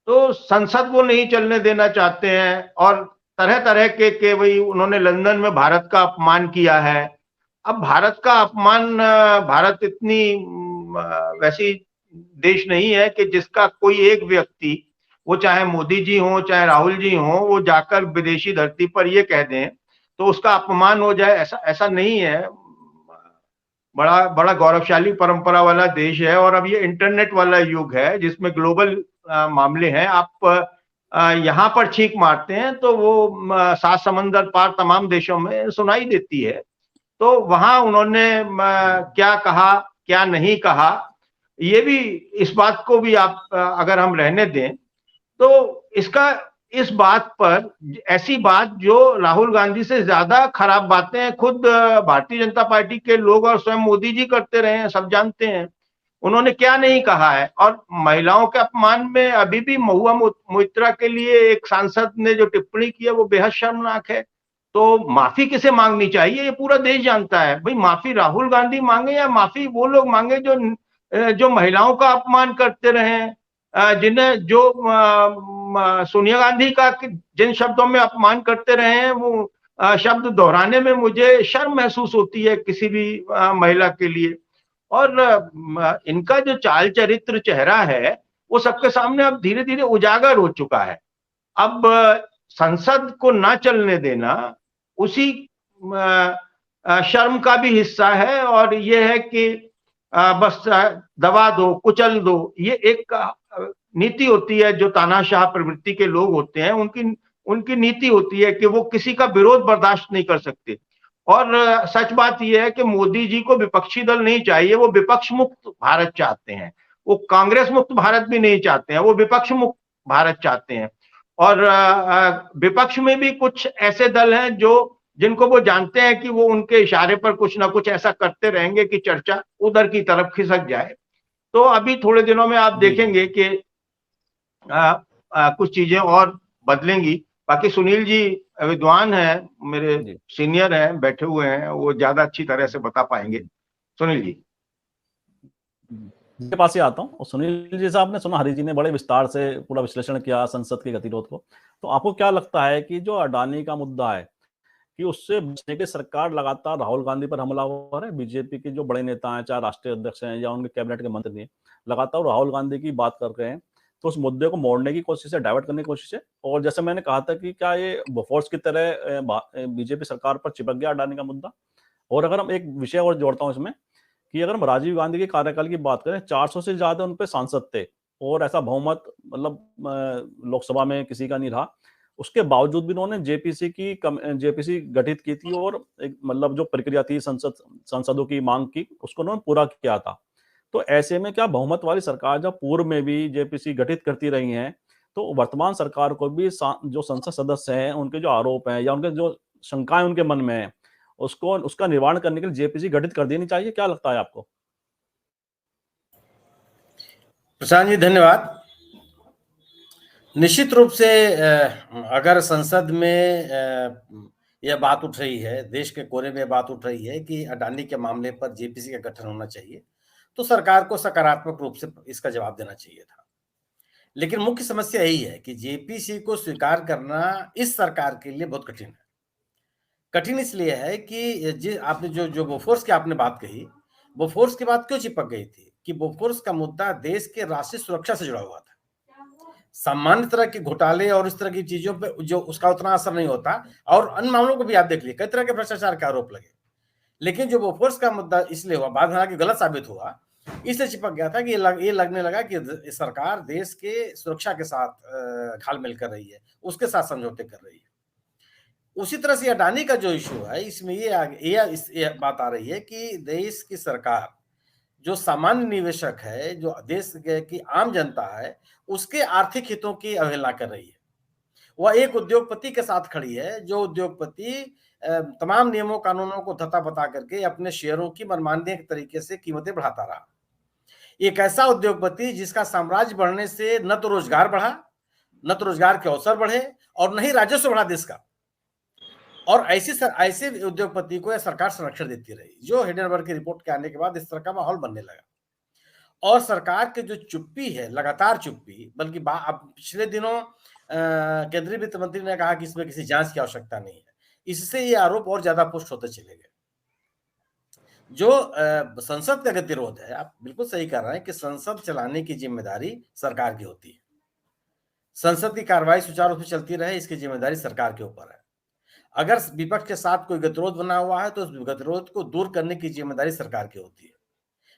तो संसद वो नहीं चलने देना चाहते हैं और तरह तरह के वही उन्होंने लंदन में भारत का अपमान किया है। अब भारत का अपमान, भारत इतनी वैसी देश नहीं है कि जिसका कोई एक व्यक्ति, वो चाहे मोदी जी हो चाहे राहुल जी हो, वो जाकर विदेशी धरती पर ये कह दें तो उसका अपमान हो जाए, ऐसा नहीं है। बड़ा बड़ा गौरवशाली परंपरा वाला देश है और अब ये इंटरनेट वाला युग है जिसमें ग्लोबल मामले हैं। आप यहाँ पर छींक मारते हैं तो वो 7 समंदर पार तमाम देशों में सुनाई देती है। तो वहां उन्होंने क्या कहा क्या नहीं कहा, ये भी, इस बात को भी आप अगर हम रहने दें तो इस बात पर, ऐसी बात जो राहुल गांधी से ज्यादा खराब बातें खुद भारतीय जनता पार्टी के लोग और स्वयं मोदी जी करते रहे हैं, सब जानते हैं उन्होंने क्या नहीं कहा है। और महिलाओं के अपमान में अभी भी महुआ मोइत्रा के लिए एक सांसद ने जो टिप्पणी की है वो बेहद शर्मनाक है। तो माफी किसे मांगनी चाहिए ये पूरा देश जानता है। भाई माफी राहुल गांधी मांगे या माफी वो लोग मांगे जो महिलाओं का अपमान करते रहे, जिन्हें जो सोनिया गांधी का जिन शब्दों में अपमान करते रहे हैं वो शब्द दोहराने में मुझे शर्म महसूस होती है किसी भी महिला के लिए। और इनका जो चाल चरित्र चेहरा है वो सबके सामने अब धीरे धीरे उजागर हो चुका है। अब संसद को ना चलने देना उसी शर्म का भी हिस्सा है और ये है कि बस दबा दो कुचल दो, ये एक नीति होती है जो तानाशाह प्रवृत्ति के लोग होते हैं, उनकी नीति होती है कि वो किसी का विरोध बर्दाश्त नहीं कर सकते। और सच बात यह है कि मोदी जी को विपक्षी दल नहीं चाहिए, वो विपक्ष मुक्त भारत चाहते हैं। वो कांग्रेस मुक्त भारत भी नहीं चाहते हैं, वो विपक्ष मुक्त भारत चाहते हैं। और विपक्ष में भी कुछ ऐसे दल हैं जिनको वो जानते हैं कि वो उनके इशारे पर कुछ ना कुछ ऐसा करते रहेंगे कि चर्चा उधर की तरफ खिसक जाए। तो अभी थोड़े दिनों में आप देखेंगे कि कुछ चीजें और बदलेंगी। बाकी सुनील जी विद्वान हैं, मेरे सीनियर हैं, बैठे हुए हैं, वो ज्यादा अच्छी तरह से बता पाएंगे। सुनील जी के पास ही आता हूँ। और सुनील जी साहब ने सुना, हरी जी ने बड़े विस्तार से पूरा विश्लेषण किया संसद के गतिरोध को। तो आपको क्या लगता है कि जो अडानी का मुद्दा है कि उससे बचने की सरकार लगातार राहुल गांधी पर हमलावर है? बीजेपी के जो बड़े नेता हैं, चाहे राष्ट्रीय अध्यक्ष हैं या उनके कैबिनेट के मंत्री हैं, लगातार राहुल गांधी की बात कर रहे हैं। तो उस मुद्दे को मोड़ने की कोशिश है, डाइवर्ट करने की कोशिश है। और जैसे मैंने कहा था कि क्या ये बोफोर्स की तरह बीजेपी सरकार पर चिपक गया अडानी का मुद्दा? और अगर हम एक विषय और जोड़ता हूँ इसमें कि अगर हम राजीव गांधी के कार्यकाल की बात करें, 400 से ज्यादा उन पे सांसद थे और ऐसा बहुमत मतलब लोकसभा में किसी का नहीं रहा। उसके बावजूद भी उन्होंने जेपीसी गठित की थी और एक मतलब जो प्रक्रिया थी सांसदों की मांग की, उसको उन्होंने पूरा किया था। तो ऐसे में क्या बहुमत वाली सरकार जब पूर्व में भी जेपीसी गठित करती रही हैं, तो वर्तमान सरकार को भी जो संसद सदस्य हैं उनके जो आरोप हैं या उनके जो शंकाएं उनके मन में है, उसका निवारण करने के लिए जेपीसी गठित कर देनी चाहिए? क्या लगता है आपको? प्रशांत जी धन्यवाद। निश्चित रूप से अगर संसद में यह बात उठ रही है, देश के कोने में बात उठ रही है कि अडानी के मामले पर जेपीसी का गठन होना चाहिए, तो सरकार को सकारात्मक रूप से इसका जवाब देना चाहिए था। लेकिन मुख्य समस्या यही है कि जेपीसी को स्वीकार करना इस सरकार के लिए बहुत कठिन है। कठिन इसलिए है कि आपने जो बोफोर्स की आपने बात कही, बोफोर्स की बात क्यों चिपक गई थी कि बोफोर्स का मुद्दा देश के राष्ट्रीय सुरक्षा से जुड़ा हुआ था। सामान्य तरह के घोटाले और इस तरह की चीजों पे जो उसका उतना असर नहीं होता, और अन्य मामलों को भी आप देख लिए, कई तरह के भ्रष्टाचार के आरोप लगे। लेकिन जो बोफोर्स का मुद्दा इसलिए हुआ, बाद में हालांकि गलत साबित हुआ, इससे चिपक गया था कि ये लगने लगा कि सरकार देश के सुरक्षा के साथ घालमेल कर रही है, उसके साथ समझौते कर रही है। उसी तरह से अडानी का जो इशू है, इसमें ये बात आ रही है कि देश की सरकार जो सामान्य निवेशक है, जो देश की आम जनता है, उसके आर्थिक हितों की अवहेलना कर रही है। वह एक उद्योगपति के साथ खड़ी है, जो उद्योगपति तमाम नियमों कानूनों को धत्ता बता करके अपने शेयरों की मनमाने तरीके से कीमतें बढ़ाता रहा। एक ऐसा उद्योगपति जिसका साम्राज्य बढ़ने से न तो रोजगार बढ़ा, न तो रोजगार के अवसर बढ़े और न ही राजस्व बढ़ा देश का। और ऐसे उद्योगपति को यह सरकार संरक्षण देती रही, जो हिंडनबर्ग की रिपोर्ट के आने के बाद इस तरह का माहौल बनने लगा। और सरकार की जो चुप्पी है, लगातार चुप्पी, बल्कि अब पिछले दिनों केंद्रीय वित्त मंत्री ने कहा कि इसमें किसी जांच की आवश्यकता नहीं है। इससे ये आरोप और ज्यादा पुष्ट होते चले गए। जो संसद का गतिरोध है, आप बिल्कुल सही कर रहे हैं कि संसद चलाने की जिम्मेदारी सरकार की होती है। संसद की कार्रवाई सुचारू रूप से चलती रहे, इसकी जिम्मेदारी सरकार के ऊपर है। अगर विपक्ष के साथ कोई गतिरोध बना हुआ है तो उस गतिरोध को दूर करने की जिम्मेदारी सरकार की होती है।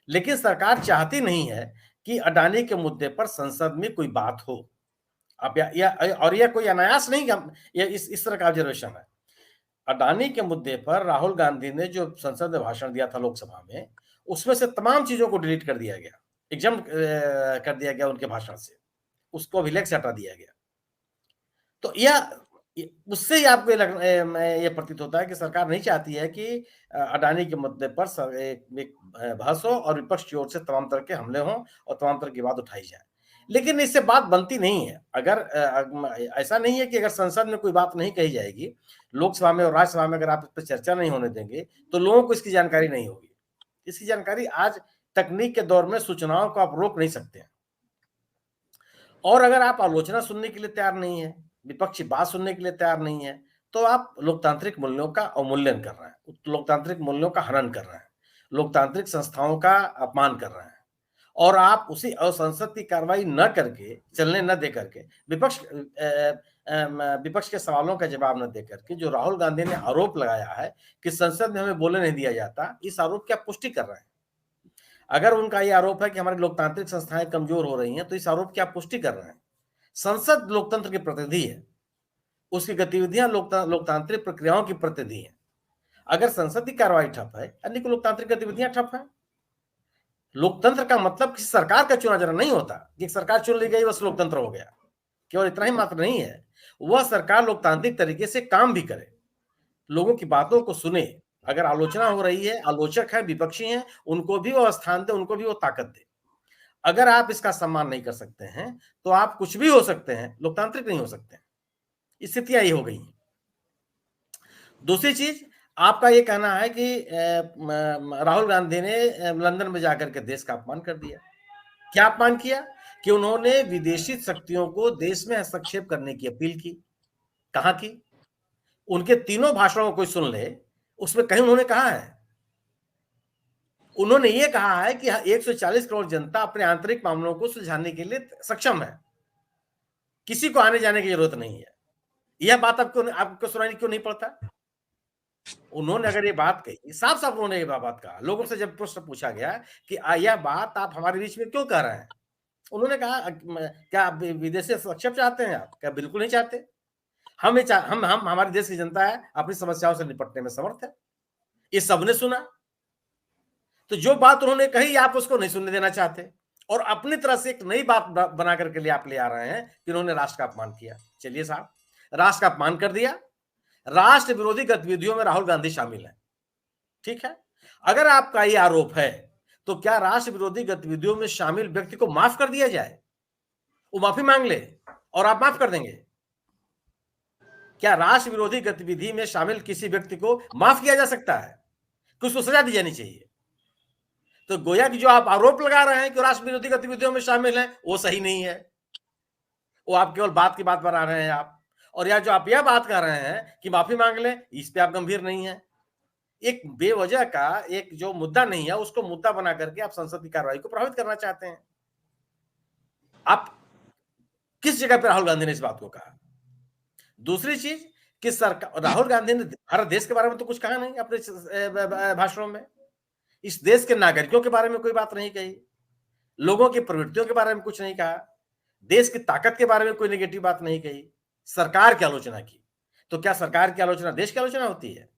लेकिन सरकार चाहती नहीं है कि अडानी के मुद्दे पर संसद में कोई बात हो। अब यह कोई अनायास नहीं, इस तरह का ऑब्जर्वेशन है। अडानी के मुद्दे पर राहुल गांधी ने जो संसद में भाषण दिया था लोकसभा में, उसमें से तमाम चीजों को डिलीट कर दिया गया, एग्जाम कर दिया गया उनके भाषण से, उसको अभिलेख से हटा दिया गया। तो उससे ही आपको ये प्रतीत होता है कि सरकार नहीं चाहती है कि अडानी के मुद्दे पर एक बहस हो और विपक्ष की ओर से तमाम तरह के हमले हों और तमाम तरह की बात उठाई जाए। लेकिन इससे बात बनती नहीं है। अगर ऐसा नहीं है कि अगर संसद में कोई बात नहीं कही जाएगी, लोकसभा में और राज्यसभा में अगर आप इस पर चर्चा नहीं होने देंगे तो लोगों को इसकी जानकारी नहीं होगी। इसकी जानकारी आज तकनीक के दौर में सूचनाओं को आप रोक नहीं सकते हैं। और अगर आप आलोचना सुनने के लिए तैयार नहीं है, विपक्षी बात सुनने के लिए तैयार नहीं है, तो आप लोकतांत्रिक मूल्यों का अवमूल्यन कर रहे हैं, लोकतांत्रिक मूल्यों का हनन कर रहे हैं, लोकतांत्रिक संस्थाओं का अपमान कर रहे हैं। और आप उसी संसद की कार्रवाई न करके, चलने न दे करके, विपक्ष के सवालों का जवाब न दे करके जो राहुल गांधी ने आरोप लगाया है कि संसद में हमें बोलने नहीं दिया जाता, इस आरोप की आप पुष्टि कर रहे हैं। अगर उनका ये आरोप है कि हमारी लोकतांत्रिक संस्थाएं कमजोर हो रही हैं, तो इस आरोप की आप पुष्टि कर रहे हैं। संसद लोकतंत्र की प्रतिनिधि है, उसकी गतिविधियां लोकतांत्रिक प्रक्रियाओं की प्रतिनिधि है। अगर संसद की कार्रवाई ठप है, अन्य को लोकतांत्रिक गतिविधियां ठप है। लोकतंत्र का मतलब किसी सरकार का चुना जाना नहीं होता कि सरकार चुन ली गई बस लोकतंत्र हो गया। केवल इतना ही मात्र नहीं है, वह सरकार लोकतांत्रिक तरीके से काम भी करे, लोगों की बातों को सुने। अगर आलोचना हो रही है, आलोचक है, विपक्षी हैं, उनको भी वो स्थान दे, उनको भी वो ताकत दे। अगर आप इसका सम्मान नहीं कर सकते हैं तो आप कुछ भी हो सकते हैं, लोकतांत्रिक नहीं हो सकते। स्थितियां ये हो गई हैं। दूसरी चीज, आपका ये कहना है कि राहुल गांधी ने लंदन में जाकर के देश का अपमान कर दिया। क्या अपमान किया? कि उन्होंने विदेशी शक्तियों को देश में हस्तक्षेप करने की अपील की। कहां की? उनके तीनों भाषणों को सुन ले, उसमें कहीं उन्होंने कहा है, उन्होंने ये कहा है कि 140 करोड़ जनता अपने आंतरिक मामलों को सुलझाने के लिए सक्षम है, किसी को आने जाने की जरूरत नहीं है। यह बात आपको सुनाई क्यों नहीं पड़ता? उन्होंने अगर ये बात कही, साफ साफ उन्होंने ये बात कहा। लोगों से जब प्रश्न पूछा गया कि यह बात आप हमारे बीच में क्यों कर रहे हैं, उन्होंने कहा क्या आप विदेशी हस्तक्षेप चाहते हैं? आप क्या? बिल्कुल नहीं चाहते। हम हमारे देश की जनता है, अपनी समस्याओं से निपटने में समर्थ है। ये सबने सुना। तो जो बात उन्होंने कही आप उसको नहीं सुनने देना चाहते और अपनी तरह से एक नई बात बना करके लिए आप ले आ रहे हैं कि उन्होंने राष्ट्र का अपमान किया। चलिए साहब, राष्ट्र का अपमान कर दिया, राष्ट्र विरोधी गतिविधियों में राहुल गांधी शामिल है, ठीक है। अगर आपका ये आरोप है तो क्या राष्ट्र विरोधी गतिविधियों में शामिल व्यक्ति को माफ कर दिया जाए? वो माफी मांग ले और आप माफ कर देंगे? क्या राष्ट्र विरोधी गतिविधि में शामिल किसी व्यक्ति को माफ किया जा सकता है कि उसको सजा दी जानी चाहिए? तो गोया कि जो आप आरोप लगा रहे हैं कि राष्ट्र विरोधी गतिविधियों में शामिल हैं, वो सही नहीं है। वो आप केवल बात की बात बना रहे हैं आप। और या जो आप यह बात कर रहे हैं कि माफी मांग ले, इस पे आप गंभीर नहीं है। एक बेवजह का एक जो मुद्दा नहीं है उसको मुद्दा बना करके आप संसद की कार्रवाई को प्रभावित करना चाहते हैं। आप किस जगह पर राहुल गांधी ने इस बात को कहा? दूसरी चीज कि सरकार, राहुल गांधी ने भारत देश के बारे में तो कुछ कहा नहीं अपने भाषणों में। इस देश के नागरिकों के बारे में कोई बात नहीं कही, लोगों की प्रवृत्तियों के बारे में कुछ नहीं कहा, देश की ताकत के बारे में कोई नेगेटिव बात नहीं कही, सरकार की आलोचना की। तो क्या सरकार की आलोचना देश की आलोचना होती है?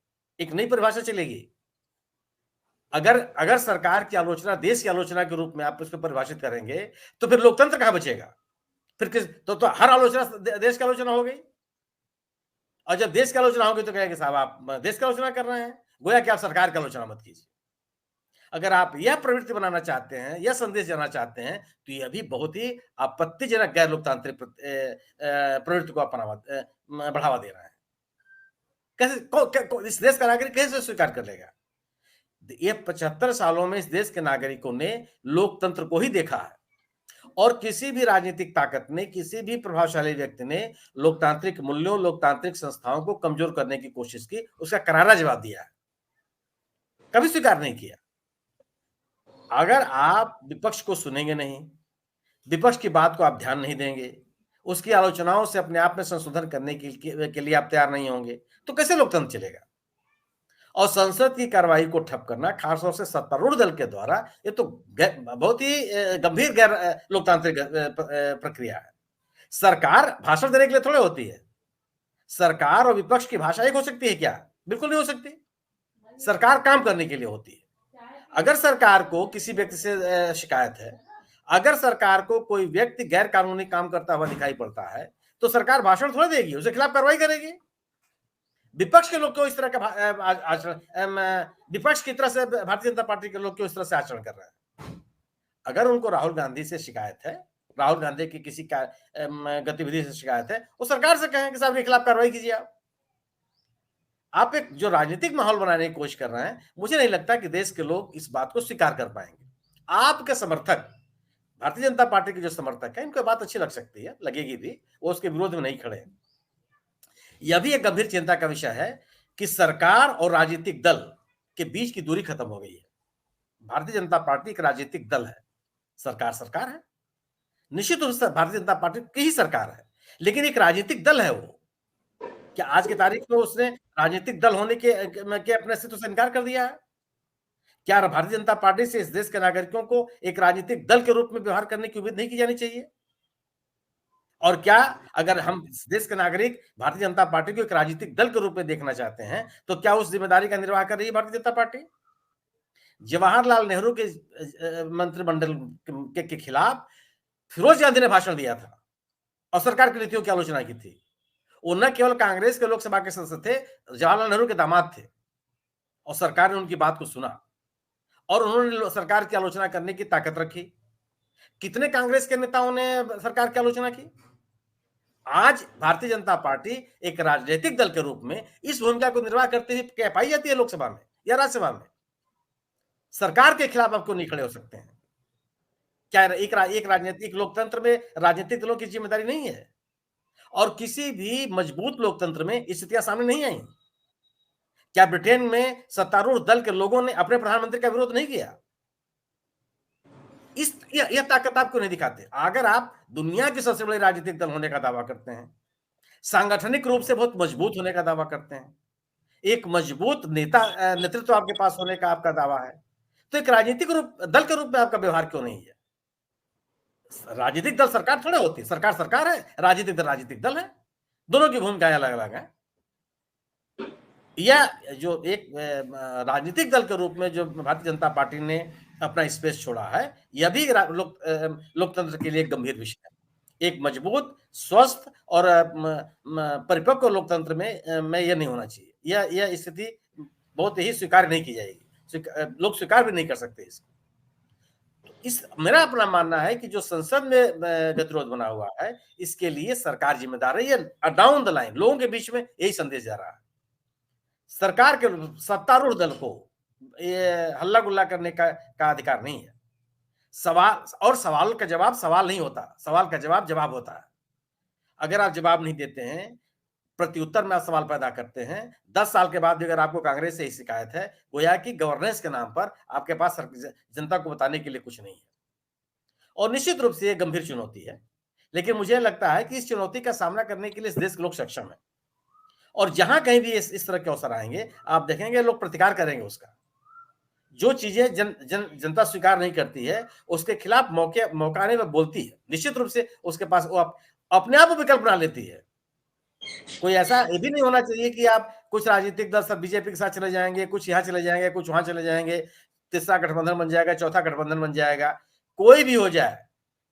एक नई परिभाषा चलेगी। अगर सरकार की आलोचना देश की आलोचना के रूप में आप उसको परिभाषित करेंगे तो फिर लोकतंत्र कहां बचेगा? फिर किस तो हर आलोचना देश की आलोचना हो गई। और जब देश की आलोचना होगी तो कहेंगे साहब आप देश की आलोचना कर रहे हैं, गोया कि आप सरकार की आलोचना मत कीजिए। अगर आप यह प्रवृत्ति बनाना चाहते हैं, यह संदेश देना चाहते हैं, तो यह भी बहुत ही आपत्तिजनक गैर लोकतांत्रिक प्रवृत्ति को बढ़ावा दे रहा है। कैसे इस देश का नागरिक कैसे स्वीकार कर लेगा? ये 75 सालों में इस देश के नागरिकों ने लोकतंत्र को ही देखा है, और किसी भी राजनीतिक ताकत ने, किसी भी प्रभावशाली व्यक्ति ने लोकतांत्रिक मूल्यों, लोकतांत्रिक संस्थाओं को कमजोर करने की कोशिश की, उसका करारा जवाब दिया है, कभी स्वीकार नहीं किया। अगर आप विपक्ष को सुनेंगे नहीं, विपक्ष की बात को आप ध्यान नहीं देंगे, उसकी आलोचनाओं से अपने आप में संशोधन करने के लिए आप तैयार नहीं होंगे, तो कैसे लोकतंत्र चलेगा? और संसद की कार्रवाई को ठप करना खासतौर से सत्तारूढ़ दल के द्वारा, ये तो बहुत ही गंभीर गैर लोकतांत्रिक प्रक्रिया है। सरकार भाषण देने के लिए थोड़े होती है। सरकार और विपक्ष की भाषा एक हो सकती है क्या? बिल्कुल नहीं हो सकती। सरकार काम करने के लिए होती है। अगर सरकार को किसी व्यक्ति से शिकायत है, अगर सरकार को कोई व्यक्ति गैर कानूनी काम करता हुआ दिखाई पड़ता है, तो सरकार भाषण थोड़े देगी, उसके खिलाफ कार्रवाई करेगी। विपक्ष के लोग क्यों इस तरह का आचरण, विपक्ष की तरह से भारतीय जनता पार्टी के लोग क्यों इस तरह से आचरण कर रहे हैं? अगर उनको राहुल गांधी से शिकायत है, राहुल गांधी की किसी गतिविधि से शिकायत है, वो सरकार से कहें कि साहब के खिलाफ कार्रवाई कीजिए। आप एक जो राजनीतिक माहौल बनाने की कोशिश कर रहे हैं, मुझे नहीं लगता कि देश के लोग इस बात को स्वीकार कर पाएंगे। आपके समर्थक, भारतीय जनता पार्टी के जो समर्थक है, इनको बात अच्छी लग सकती है, लगेगी भी, वो उसके विरोध में नहीं खड़े हैं। यह भी एक गंभीर चिंता का विषय है कि सरकार और राजनीतिक दल के बीच की दूरी खत्म हो गई है। भारतीय जनता पार्टी एक राजनीतिक दल है, सरकार सरकार है, निश्चित रूप से भारतीय जनता पार्टी की ही सरकार है, लेकिन एक राजनीतिक दल है वो। क्या आज की तारीख में उसने राजनीतिक दल होने के अपने अस्तित्व से इनकार कर दिया है? क्या भारतीय जनता पार्टी से इस देश के नागरिकों को एक राजनीतिक दल के रूप में व्यवहार करने की उम्मीद नहीं की जानी चाहिए? और क्या अगर हम इस देश के नागरिक भारतीय जनता पार्टी को एक राजनीतिक दल के रूप में देखना चाहते हैं, तो क्या उस जिम्मेदारी का निर्वाह कर रही है भारतीय जनता पार्टी? जवाहरलाल नेहरू के मंत्रिमंडल के खिलाफ फिरोज गांधी ने भाषण दिया था और सरकार की नीतियों की आलोचना की थी। वो न केवल कांग्रेस के लोकसभा के सदस्य थे, जवाहरलाल नेहरू के दामाद थे, और सरकार ने उनकी बात को सुना और उन्होंने सरकार की आलोचना करने की ताकत रखी। कितने कांग्रेस के नेताओं ने सरकार की आलोचना की? आज भारतीय जनता पार्टी एक राजनीतिक दल के रूप में इस भूमिका को निर्वाह करते हुए क्या पाई जाती है लोकसभा में या राज्यसभा में? सरकार के खिलाफ आपको नहीं खड़े हो सकते हैं क्या? एक राजनीतिक लोकतंत्र में राजनीतिक दलों की जिम्मेदारी नहीं है? और किसी भी मजबूत लोकतंत्र में स्थितियां सामने नहीं आई। क्या ब्रिटेन में सत्तारूढ़ दल के लोगों ने अपने प्रधानमंत्री का विरोध नहीं किया? यह ताकत आप क्यों नहीं दिखाते? अगर आप दुनिया के सबसे बड़े राजनीतिक दल होने का दावा करते हैं, सांगठनिक रूप से बहुत मजबूत होने का दावा करते हैं, एक मजबूत नेतृत्व आपके पास होने का आपका दावा है, तो एक राजनीतिक दल के रूप में आपका व्यवहार क्यों नहीं है? राजनीतिक दल सरकार थोड़े होती है, सरकार सरकार है, राजनीतिक दल है, दोनों की भूमिकाएं अलग अलग है। या जो एक राजनीतिक दल के रूप में जो भारतीय जनता पार्टी ने अपना स्पेस छोड़ा है, यह भी लोकतंत्र के लिए एक गंभीर विषय है। एक मजबूत, स्वस्थ और परिपक्व लोकतंत्र में यह नहीं होना चाहिए। यह स्थिति बहुत ही स्वीकार नहीं की जाएगी, लोग स्वीकार भी नहीं कर सकते इसको। मेरा अपना मानना है कि जो संसद में गतिरोध बना हुआ है, इसके लिए सरकार जिम्मेदार है। ये डाउन द लाइन लोगों के बीच में यही संदेश जा रहा है। सरकार के सत्तारूढ़ दल को ये हल्ला गुल्ला करने का अधिकार नहीं है। सवाल का जवाब सवाल नहीं होता, सवाल का जवाब होता है। अगर आप जवाब नहीं देते हैं, प्रत्युत्तर में आप सवाल पैदा करते हैं, 10 साल के बाद भी अगर आपको कांग्रेस से ही शिकायत है, गोया कि गवर्नेंस के नाम पर आपके पास जनता को बताने के लिए कुछ नहीं है। और निश्चित रूप से यह गंभीर चुनौती है, लेकिन मुझे लगता है कि इस चुनौती का सामना करने के लिए इस देश के लोग सक्षम है। और जहां कहीं भी इस तरह के अवसर आएंगे, आप देखेंगे लोग प्रतिकार करेंगे उसका। जो चीजें जनता स्वीकार नहीं करती है, उसके खिलाफ मौका आने में बोलती है। निश्चित रूप से उसके पास वो अपने आप विकल्प बना लेती है। कोई ऐसा ये भी नहीं होना चाहिए कि आप कुछ राजनीतिक दल सब बीजेपी के साथ चले जाएंगे, कुछ यहाँ चले जाएंगे, कुछ वहां चले जाएंगे, तीसरा गठबंधन बन जाएगा, चौथा गठबंधन बन जाएगा। कोई भी हो जाए,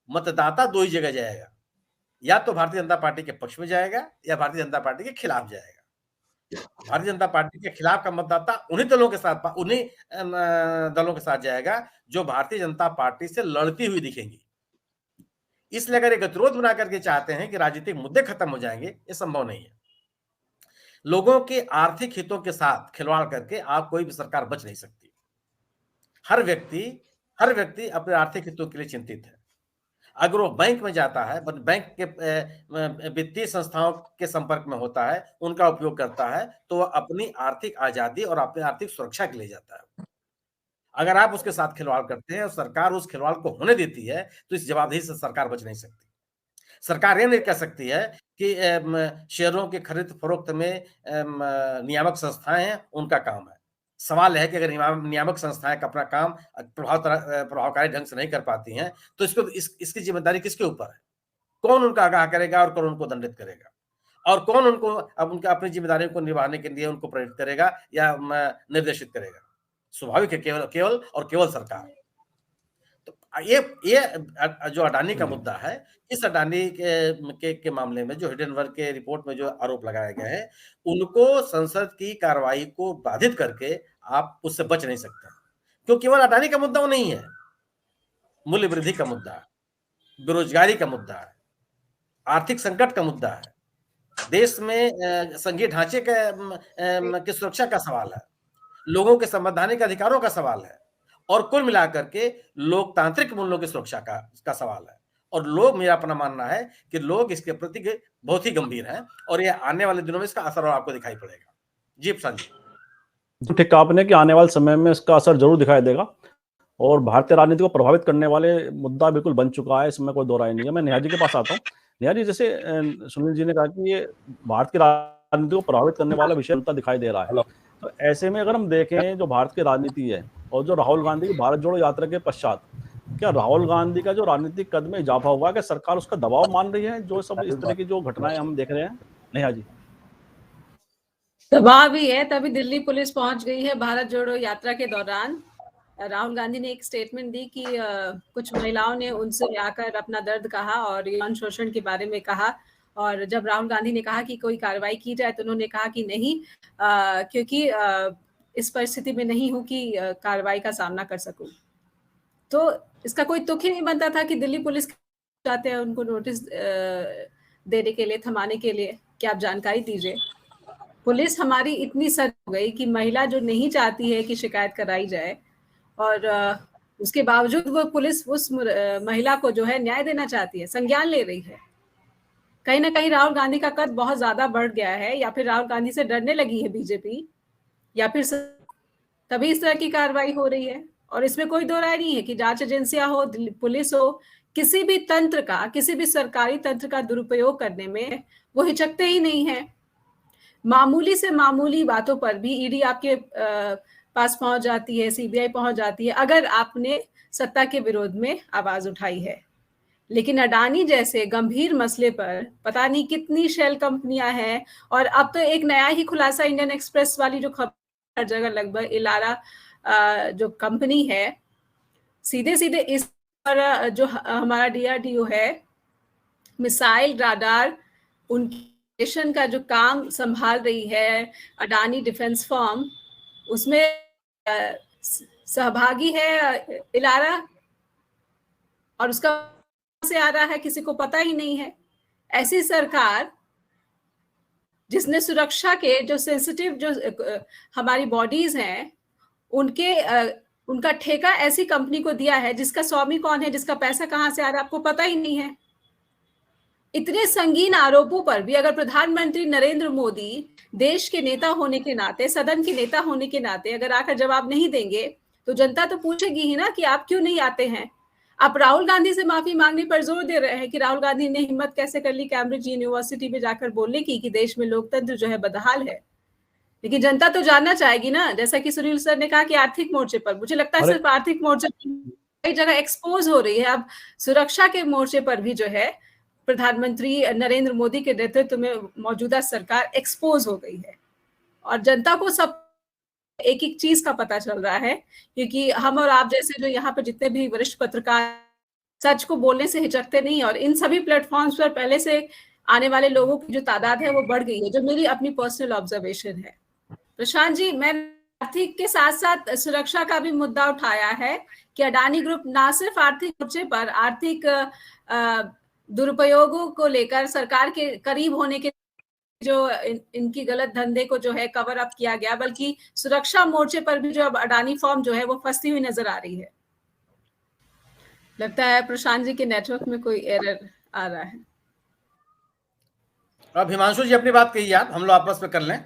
मतदाता दो ही जगह जाएगा, या तो भारतीय जनता पार्टी के पक्ष में जाएगा या भारतीय जनता पार्टी के खिलाफ जाएगा। भारतीय जनता पार्टी के खिलाफ का मतदाता उन्हीं दलों के साथ जाएगा जो भारतीय जनता पार्टी से लड़ती हुई दिखेंगी। इसलिए अगर ये गतिरोध बना करके चाहते हैं कि राजनीतिक मुद्दे खत्म हो जाएंगे, ये संभव नहीं है। लोगों के आर्थिक हितों के साथ खिलवाड़ करके आप कोई भी सरकार बच नहीं सकती। हर व्यक्ति अपने आर्थिक हितों के लिए चिंतित है। अगर वो बैंक में जाता है, बैंक के वित्तीय संस्थाओं के संपर्क में होता है, उनका उपयोग करता है, तो वह अपनी आर्थिक आजादी और अपनी आर्थिक सुरक्षा के लिए जाता है। अगर आप उसके साथ खिलवाड़ करते हैं और सरकार उस खिलवाड़ को होने देती है, तो इस जवाबदेही से सरकार बच नहीं सकती। सरकार ये नहीं कह सकती है कि शेयरों के खरीद फरोख्त में नियामक संस्थाएं हैं, उनका काम है। सवाल है कि अगर नियामक संस्थाएं अपना काम प्रभावकारी ढंग से नहीं कर पाती हैं, तो इसकी जिम्मेदारी किसके ऊपर है? कौन उनका आगाह करेगा और कौन उनको दंडित करेगा? और कौन उनको अपनी जिम्मेदारियों को निभाने के लिए उनको प्रेरित करेगा या निर्देशित करेगा? स्वाभाविक है केवल सरकार। तो ये जो अडानी का मुद्दा है, इस अडानी के मामले में जो हिडेनबर्ग के रिपोर्ट में जो आरोप लगाए गए हैं, उनको संसद की कार्रवाई को बाधित करके आप उससे बच नहीं सकते, क्योंकि केवल अडानी का मुद्दा वो नहीं है। मूल्य वृद्धि का मुद्दा है, बेरोजगारी का मुद्दा है, आर्थिक संकट का मुद्दा है, देश में संघीय ढांचे की सुरक्षा का सवाल है, लोगों के संवैधानिक अधिकारों का सवाल है, और कुल मिलाकर के लोकतांत्रिक मूल्यों की सुरक्षा का सवाल है। और मेरा अपना मानना है कि लोग इसके प्रति बहुत ही गंभीर हैं, और ये आने वाले दिनों में इसका असर आपको दिखाई पड़ेगा। जी संजय, ठीक कहा आपने कि आने वाले समय में इसका असर जरूर दिखाई देगा, और भारतीय राजनीति को प्रभावित करने वाले मुद्दा बिल्कुल बन चुका है, इसमें कोई दो राय नहीं है। मैं नेहा जी के पास आता हूँ। नेहा जी, जैसे सुनील जी ने कहा कि ये भारत की राजनीति को प्रभावित करने वाला विषय दिखाई दे रहा है, तो ऐसे में अगर हम देखें जो भारत की राजनीति है और जो राहुल गांधी की भारत जोड़ो यात्रा के पश्चात, क्या राहुल गांधी का जो राजनीतिक कद में इजाफा हुआ, क्या सरकार उसका दबाव मान रही है जो सब इस तरह की जो घटनाएं हम देख रहे हैं? नेहा जी, दबाव भी है, तभी दिल्ली पुलिस पहुंच गई है। भारत जोड़ो यात्रा के दौरान राहुल गांधी ने एक स्टेटमेंट दी कि कुछ महिलाओं ने उनसे आकर अपना दर्द कहा और यौन शोषण के बारे में कहा, और जब राहुल गांधी ने कहा कि कोई कार्रवाई की जाए तो उन्होंने कहा कि नहीं, क्योंकि इस परिस्थिति में नहीं हूं कि कार्रवाई का सामना कर सकूं। तो इसका कोई तुक ही नहीं बनता था कि दिल्ली पुलिस चाहते हैं उनको नोटिस देने के लिए, थमाने के लिए। क्या आप जानकारी दीजिए। पुलिस हमारी इतनी सख्त हो गई कि महिला जो नहीं चाहती है कि शिकायत कराई जाए, और उसके बावजूद वो पुलिस उस महिला को जो है न्याय देना चाहती है, संज्ञान ले रही है। कहीं ना कहीं राहुल गांधी का कद बहुत ज्यादा बढ़ गया है, या फिर राहुल गांधी से डरने लगी है बीजेपी, या फिर तभी इस तरह की कार्रवाई हो रही है। और इसमें कोई दो राय नहीं है कि जांच एजेंसियां हो, पुलिस हो, किसी भी तंत्र का, किसी भी सरकारी तंत्र का दुरुपयोग करने में वो हिचकते ही नहीं है। मामूली से मामूली बातों पर भी ईडी आपके पास पहुंच जाती है, सीबीआई पहुंच जाती है, अगर आपने सत्ता के विरोध में आवाज उठाई है। लेकिन अडानी जैसे गंभीर मसले पर पता नहीं कितनी शेल कंपनियां हैं, और अब तो एक नया ही खुलासा इंडियन एक्सप्रेस वाली जो खबर हर जगह लगभग, इलारा जो कंपनी है, सीधे सीधे इस पर जो हमारा डीआरडीओ है, मिसाइल राडार उनके का जो काम संभाल रही है अडानी डिफेंस फर्म, उसमें सहभागी है इलारा, और उसका से आ रहा है किसी को पता ही नहीं है। ऐसी सरकार जिसने सुरक्षा के जो सेंसिटिव जो हमारी बॉडीज हैं उनका ठेका ऐसी कंपनी को दिया है जिसका स्वामी कौन है, जिसका पैसा कहां से आ रहा है, आपको पता ही नहीं है। इतने संगीन आरोपों पर भी अगर प्रधानमंत्री नरेंद्र मोदी देश के नेता होने के नाते, सदन के नेता होने के नाते अगर आकर जवाब नहीं देंगे तो जनता तो पूछेगी ही ना कि आप क्यों नहीं आते हैं। आप राहुल गांधी से माफी मांगने पर जोर दे रहे हैं कि राहुल गांधी ने हिम्मत कैसे कर ली कैम्ब्रिज यूनिवर्सिटी में जाकर बोलने की कि देश में लोकतंत्र जो है बदहाल है। लेकिन जनता तो जानना चाहेगी ना, जैसा कि सुनील सर ने कहा कि आर्थिक मोर्चे पर, मुझे लगता है सिर्फ आर्थिक मोर्चे कई जगह एक्सपोज हो रही है। अब सुरक्षा के मोर्चे पर भी जो है प्रधानमंत्री नरेंद्र मोदी के नेतृत्व में मौजूदा सरकार एक्सपोज हो गई है, और जनता को सब एक एक चीज का पता चल रहा है, क्योंकि हम और आप जैसे जो यहाँ पर जितने भी वरिष्ठ पत्रकार सच को बोलने से हिचकते नहीं, और इन सभी प्लेटफॉर्म्स पर पहले से आने वाले लोगों की जो तादाद है वो बढ़ गई है, जो मेरी अपनी पर्सनल ऑब्जर्वेशन है। प्रशांत जी, मैं आर्थिक के साथ साथ सुरक्षा का भी मुद्दा उठाया है कि अडानी ग्रुप ना सिर्फ आर्थिक मोर्चे पर आर्थिक दुरुपयोगों को लेकर सरकार के करीब होने के जो इनकी गलत धंधे को जो है कवर अप किया गया, बल्कि सुरक्षा मोर्चे पर भी जो अब अडानी फॉर्म जो है वो फंसती हुई नजर आ रही है। लगता है प्रशांत जी के नेटवर्क में कोई एरर आ रहा है। अब हिमांशु जी अपनी बात कहिए, आप हम लोग आपस में कर लें।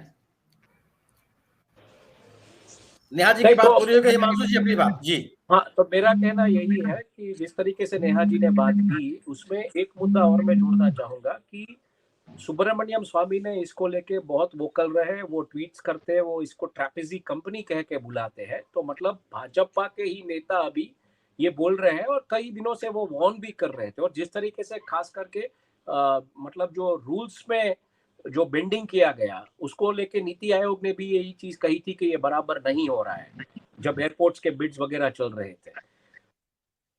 नेहा जी की बात पूरी हो गई, हिमांशु जी अपनी बात। जी हाँ, तो मेरा कहना यही है कि जिस तरीके से नेहा जी ने बात की उसमें एक मुद्दा और मैं जोड़ना चाहूंगा कि सुब्रमण्यम स्वामी ने इसको लेके बहुत वोकल रहे, वो ट्वीट्स करते हैं, वो इसको ट्रैपेजी कंपनी कह के बुलाते हैं। तो मतलब भाजपा के ही नेता अभी ये बोल रहे हैं और कई दिनों से वो वॉर्न भी कर रहे थे। और जिस तरीके से खास करके मतलब जो रूल्स में जो बेंडिंग किया गया उसको लेके नीति आयोग ने भी यही चीज कही थी कि ये बराबर नहीं हो रहा है, जब एयरपोर्ट्स के बिड्स वगैरह चल रहे थे।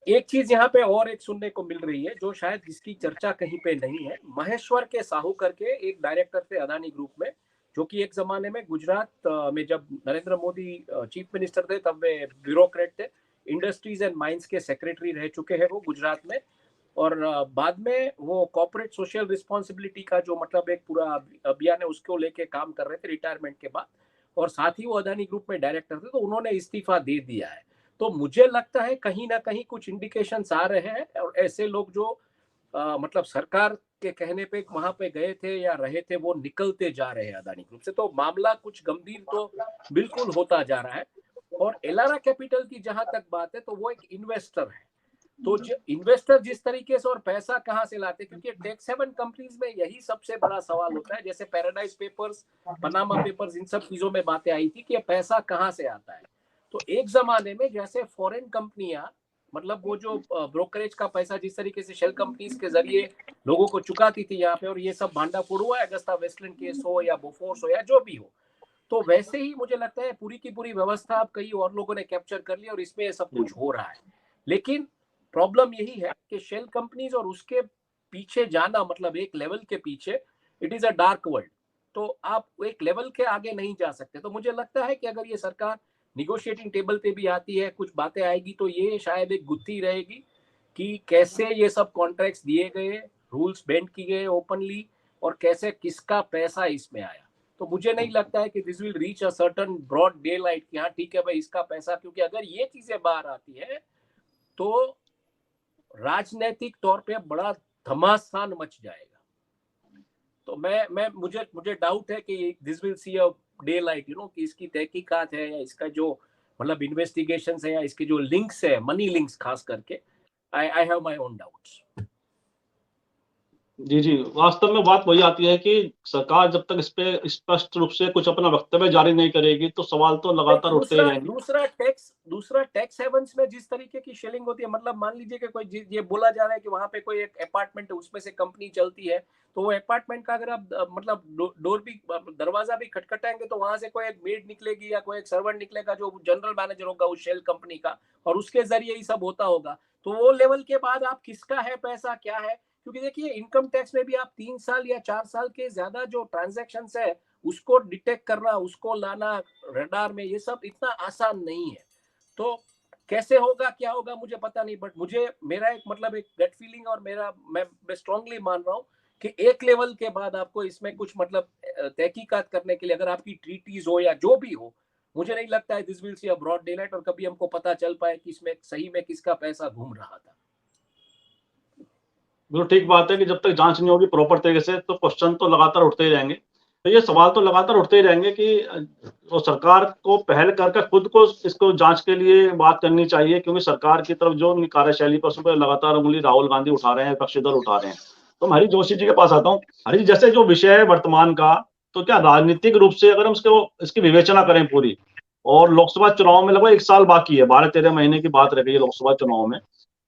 एक चीज यहाँ पे और एक सुनने को मिल रही है जो शायद जिसकी चर्चा कहीं पे नहीं है। महेश्वर के साहू करके एक डायरेक्टर थे अदानी ग्रुप में, जो कि एक जमाने में गुजरात में जब नरेंद्र मोदी चीफ मिनिस्टर थे तब वे ब्यूरोक्रेट थे, इंडस्ट्रीज एंड माइंस के सेक्रेटरी रह चुके हैं वो गुजरात में। और बाद में वो कॉर्पोरेट सोशल रिस्पॉन्सिबिलिटी का जो मतलब एक पूरा अभियान है उसको लेके काम कर रहे थे रिटायरमेंट के बाद, और साथ ही वो अदानी ग्रुप में डायरेक्टर थे। तो उन्होंने इस्तीफा दे दिया है। तो मुझे लगता है कहीं ना कहीं कुछ इंडिकेशंस आ रहे हैं और ऐसे लोग जो मतलब सरकार के कहने पे वहां पे गए थे या रहे थे वो निकलते जा रहे हैं अदानी ग्रुप से। तो मामला कुछ गंभीर तो बिल्कुल होता जा रहा है। और एलारा कैपिटल की जहां तक बात है तो वो एक इन्वेस्टर है। तो इन्वेस्टर जिस तरीके से और पैसा कहां से लाते, क्योंकि टैक्स हेवन कंपनीज में यही सबसे बड़ा सवाल होता है। जैसे पैराडाइज पेपर्स, पनामा पेपर्स, इन सब चीजों में बातें आई थी कि ये पैसा कहां से आता है। तो एक जमाने में जैसे फॉरेन कंपनियां मतलब वो जो ब्रोकरेज का पैसा जिस तरीके से शेल कंपनीज के जरिए लोगों को चुकाती थी यहाँ पे, और ये सब भांडाफोड़ हुआ है अगस्ता वेस्टलैंड केस हो या बोफोर्स हो या जो भी हो, तो वैसे ही मुझे लगता है पूरी की पूरी व्यवस्था अब कई और लोगों ने कैप्चर कर ली और इसमें सब कुछ हो रहा है। लेकिन प्रॉब्लम यही है कि शेल कंपनीज और उसके पीछे जाना मतलब एक लेवल के पीछे, it is a dark world. तो आप एक लेवल के आगे नहीं जा सकते। तो मुझे लगता है कि अगर ये सरकार निगोशिएटिंग टेबल पे भी आती है, कुछ बातें आएगी, तो ये शायद एक गुत्थी रहेगी कि कैसे ये सब कॉन्ट्रैक्ट्स दिए गए, रूल्स बेंड किए गए ओपनली, और कैसे किसका पैसा इसमें आया। तो मुझे नहीं लगता है कि this will reach a certain broad daylight कि हाँ ठीक है भाई इसका पैसा, क्योंकि अगर ये चीजें बाहर आती है तो राजनीतिक तौर पे बड़ा घमासान मच जाएगा। तो मुझे डाउट है कि this will see a day light, कि इसकी तहकीकात है या इसका जो मतलब इन्वेस्टिगेशन है या इसके जो लिंक्स है, मनी लिंक्स खास करके, I have my own doubts. जी जी, वास्तव में बात वही आती है कि सरकार जब तक इस पे स्पष्ट रूप से कुछ अपना वक्तव्य जारी नहीं करेगी तो सवाल तो लगातार उठते ही रहेंगे। दूसरा टैक्स हेवंस में जिस तरीके की शेलिंग होती है, मतलब मान लीजिए कि कोई ये बोला जा रहा है कि वहां पे कोई एक अपार्टमेंट है उसमें से कंपनी चलती है, तो वो अपार्टमेंट का अगर आप मतलब डोर भी दरवाजा भी खटखटाएंगे तो वहां से कोई एक मेड निकलेगी या कोई एक सर्वेंट निकलेगा जो जनरल मैनेजर होगा उस शेल कंपनी का, और उसके जरिए ही सब होता होगा। तो वो लेवल के बाद आप किसका है पैसा, क्या है, क्योंकि देखिए इनकम टैक्स में भी आप 3 साल या 4 साल के ज्यादा जो ट्रांजैक्शन है उसको डिटेक्ट करना, उसको लाना रडार में, ये सब इतना आसान नहीं है। तो कैसे होगा, क्या होगा मुझे पता नहीं, बट मुझे मेरा एक मतलब एक गट फीलिंग और मैं स्ट्रांगली मान रहा हूँ कि एक लेवल के बाद आपको इसमें कुछ मतलब तहकीकात करने के लिए, अगर आपकी ट्रीटीज हो या जो भी हो, मुझे नहीं लगता है this will see a broad daylight और कभी हमको पता चल पाए कि इसमें सही में किसका पैसा घूम रहा था। बिल्कुल ठीक बात है कि जब तक जांच नहीं होगी प्रॉपर तरीके से तो क्वेश्चन तो लगातार उठते ही रहेंगे। तो ये सवाल तो लगातार उठते ही रहेंगे कि तो सरकार को पहल करके खुद को इसको जांच के लिए बात करनी चाहिए, क्योंकि सरकार की तरफ जो कार्यशैली पर उस पर लगातार उंगली राहुल गांधी उठा रहे हैं, विपक्षी दल उठा रहे हैं। तो मैं हरीश जोशी जी के पास आता हूँ। हरीश, जैसे जो विषय है वर्तमान का, तो क्या राजनीतिक रूप से अगर हम इसकी विवेचना करें पूरी, और लोकसभा चुनाव में लगभग 1 साल बाकी है, 12-13 महीने की बात रह गई है लोकसभा चुनाव में,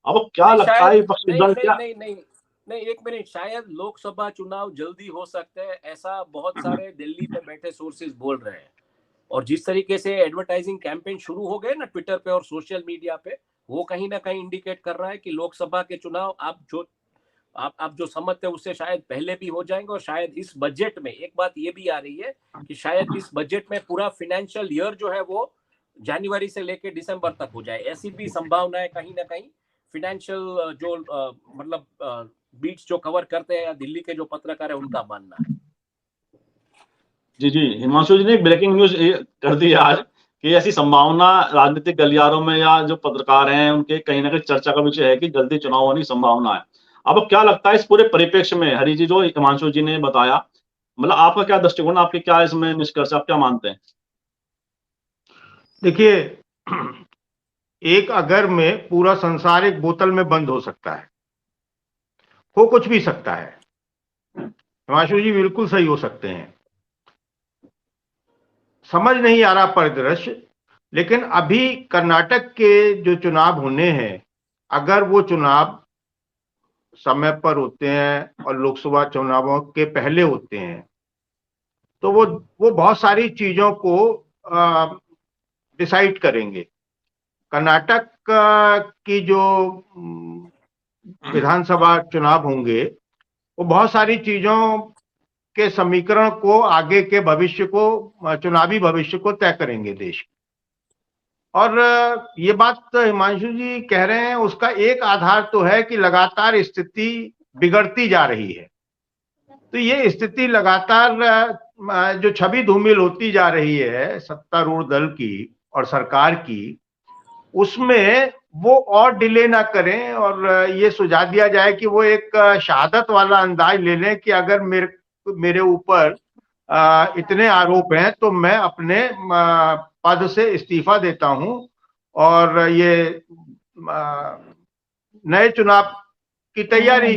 अब क्या लगता है विपक्षी दल क्या? नहीं, एक मिनट, शायद लोकसभा चुनाव जल्दी हो सकते हैं, ऐसा बहुत सारे दिल्ली में बैठे सोर्सेज बोल रहे हैं। और जिस तरीके से एडवर्टाइजिंग कैंपेन शुरू हो गए ना ट्विटर पे और सोशल मीडिया पे, वो कहीं ना कहीं इंडिकेट कर रहा है कि लोकसभा के चुनाव आप जो आप जो समझते हैं उससे शायद पहले भी हो जाएंगे, और शायद इस बजट में एक बात ये भी आ रही है कि शायद इस बजट में पूरा फाइनेंशियल ईयर जो है वो जनवरी से लेकर दिसंबर तक हो जाए, ऐसी भी संभावना है कहीं ना कहीं। फाइनेंशियल जो मतलब बीट्स जो कवर करते हैं या दिल्ली के जो पत्रकार है उनका मानना है। जी जी, हिमांशु जी ने एक ब्रेकिंग न्यूज कर दी आज कि ऐसी संभावना राजनीतिक गलियारों में या जो पत्रकार हैं उनके कहीं ना कहीं चर्चा का विषय है कि जल्दी चुनाव होने की संभावना है। अब क्या लगता है इस पूरे परिप्रेक्ष्य में, हरि जी जो हिमांशु जी ने बताया, मतलब आपका क्या दृष्टिकोण, आपके क्या इसमें निष्कर्ष, आप क्या मानते हैं? देखिए, एक अगर में पूरा संसार एक बोतल में बंद हो सकता है, हो कुछ भी सकता है। हिमांशु जी बिल्कुल सही हो सकते हैं, समझ नहीं आ रहा परिदृश्य। लेकिन अभी कर्नाटक के जो चुनाव होने हैं, अगर वो चुनाव समय पर होते हैं और लोकसभा चुनावों के पहले होते हैं, तो वो बहुत सारी चीजों को डिसाइड करेंगे। कर्नाटक की जो विधानसभा चुनाव होंगे, वो बहुत सारी चीजों के समीकरण को, आगे के भविष्य को, चुनावी भविष्य को तय करेंगे देश। और ये बात हिमांशु जी कह रहे हैं, उसका एक आधार तो है कि लगातार स्थिति बिगड़ती जा रही है। तो ये स्थिति लगातार जो छवि धूमिल होती जा रही है सत्तारूढ़ दल की और सरकार की, उसमें वो और डिले ना करें और ये सुझा दिया जाए कि वो एक शहादत वाला अंदाज ले लें कि अगर मेरे ऊपर इतने आरोप हैं तो मैं अपने पद से इस्तीफा देता हूं और ये नए चुनाव की तैयारी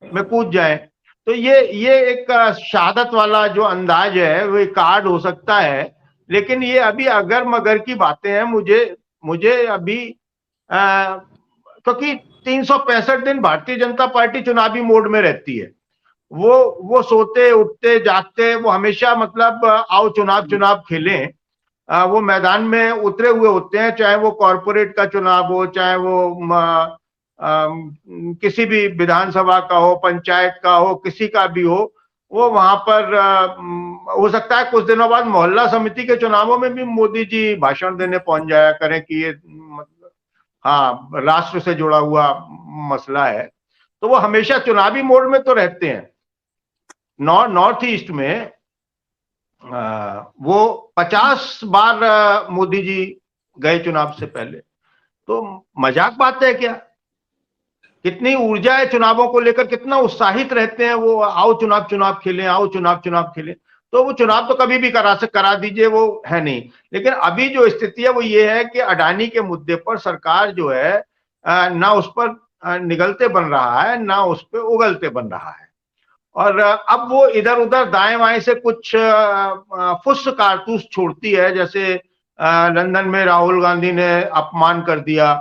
में कूद जाए। तो ये एक शहादत वाला जो अंदाज है वो कार्ड हो सकता है। लेकिन ये अभी अगर मगर की बातें हैं। मुझे अभी क्योंकि 365 दिन भारतीय जनता पार्टी चुनावी मोड में रहती है। वो सोते उठते जागते वो हमेशा मतलब आओ चुनाव खेलें, वो मैदान में उतरे हुए होते हैं, चाहे वो कॉरपोरेट का चुनाव हो, चाहे वो किसी भी विधानसभा का हो, पंचायत का हो, किसी का भी हो। वो वहां पर हो सकता है कुछ दिनों बाद मोहल्ला समिति के चुनावों में भी मोदी जी भाषण देने पहुंच जाया करें कि ये मतलब हाँ राष्ट्र से जुड़ा हुआ मसला है। तो वो हमेशा चुनावी मोड में तो रहते हैं। नॉर्थ ईस्ट में वो 50 बार मोदी जी गए चुनाव से पहले। तो मजाक बात है क्या? कितनी ऊर्जा है चुनावों को लेकर, कितना उत्साहित रहते हैं वो, आओ चुनाव खेलें, आओ चुनाव खेलें। तो वो चुनाव तो कभी भी करा दीजिए, वो है नहीं। लेकिन अभी जो स्थिति है वो ये है कि अडानी के मुद्दे पर सरकार जो है ना उस पर निगलते बन रहा है, ना उस पर उगलते बन रहा है। और अब वो इधर उधर दाएं बाएं से कुछ फुस कारतूस छोड़ती है। जैसे लंदन में राहुल गांधी ने अपमान कर दिया,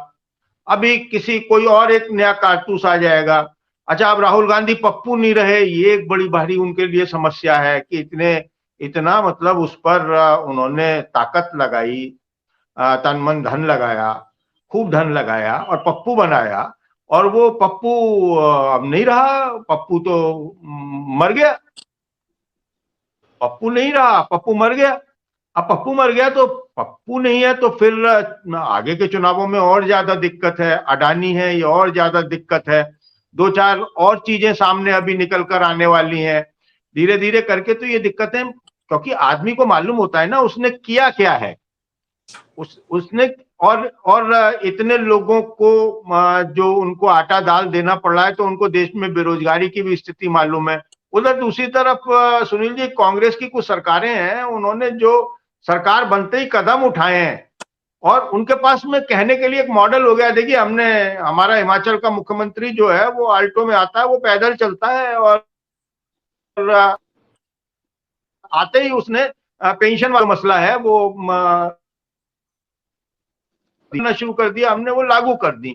अभी कोई और एक नया कारतूस आ जाएगा। अच्छा, अब राहुल गांधी पप्पू नहीं रहे, ये एक बड़ी भारी उनके लिए समस्या है कि इतना मतलब उस पर उन्होंने ताकत लगाई, तन मन धन लगाया, खूब धन लगाया और पप्पू बनाया, और वो पप्पू अब नहीं रहा। पप्पू तो मर गया, पप्पू नहीं रहा, पप्पू मर गया। अब पप्पू मर गया तो पप्पू नहीं है तो फिर आगे के चुनावों में और ज्यादा दिक्कत है। अडानी है, ये और ज्यादा दिक्कत है। 2-4 और चीजें सामने अभी निकल कर आने वाली हैं धीरे धीरे करके। तो ये दिक्कतें, क्योंकि आदमी को मालूम होता है ना उसने किया क्या है, उसने और इतने लोगों को जो उनको आटा दाल देना पड़ रहा है, तो उनको देश में बेरोजगारी की भी स्थिति मालूम है। उधर दूसरी तरफ सुनील जी, कांग्रेस की कुछ सरकारें हैं, उन्होंने जो सरकार बनते ही कदम उठाए हैं और उनके पास में कहने के लिए एक मॉडल हो गया। देखिए, हमारा हिमाचल का मुख्यमंत्री जो है वो आल्टो में आता है, वो पैदल चलता है और आते ही उसने पेंशन वाला मसला है वो शुरू कर दिया, हमने वो लागू कर दी।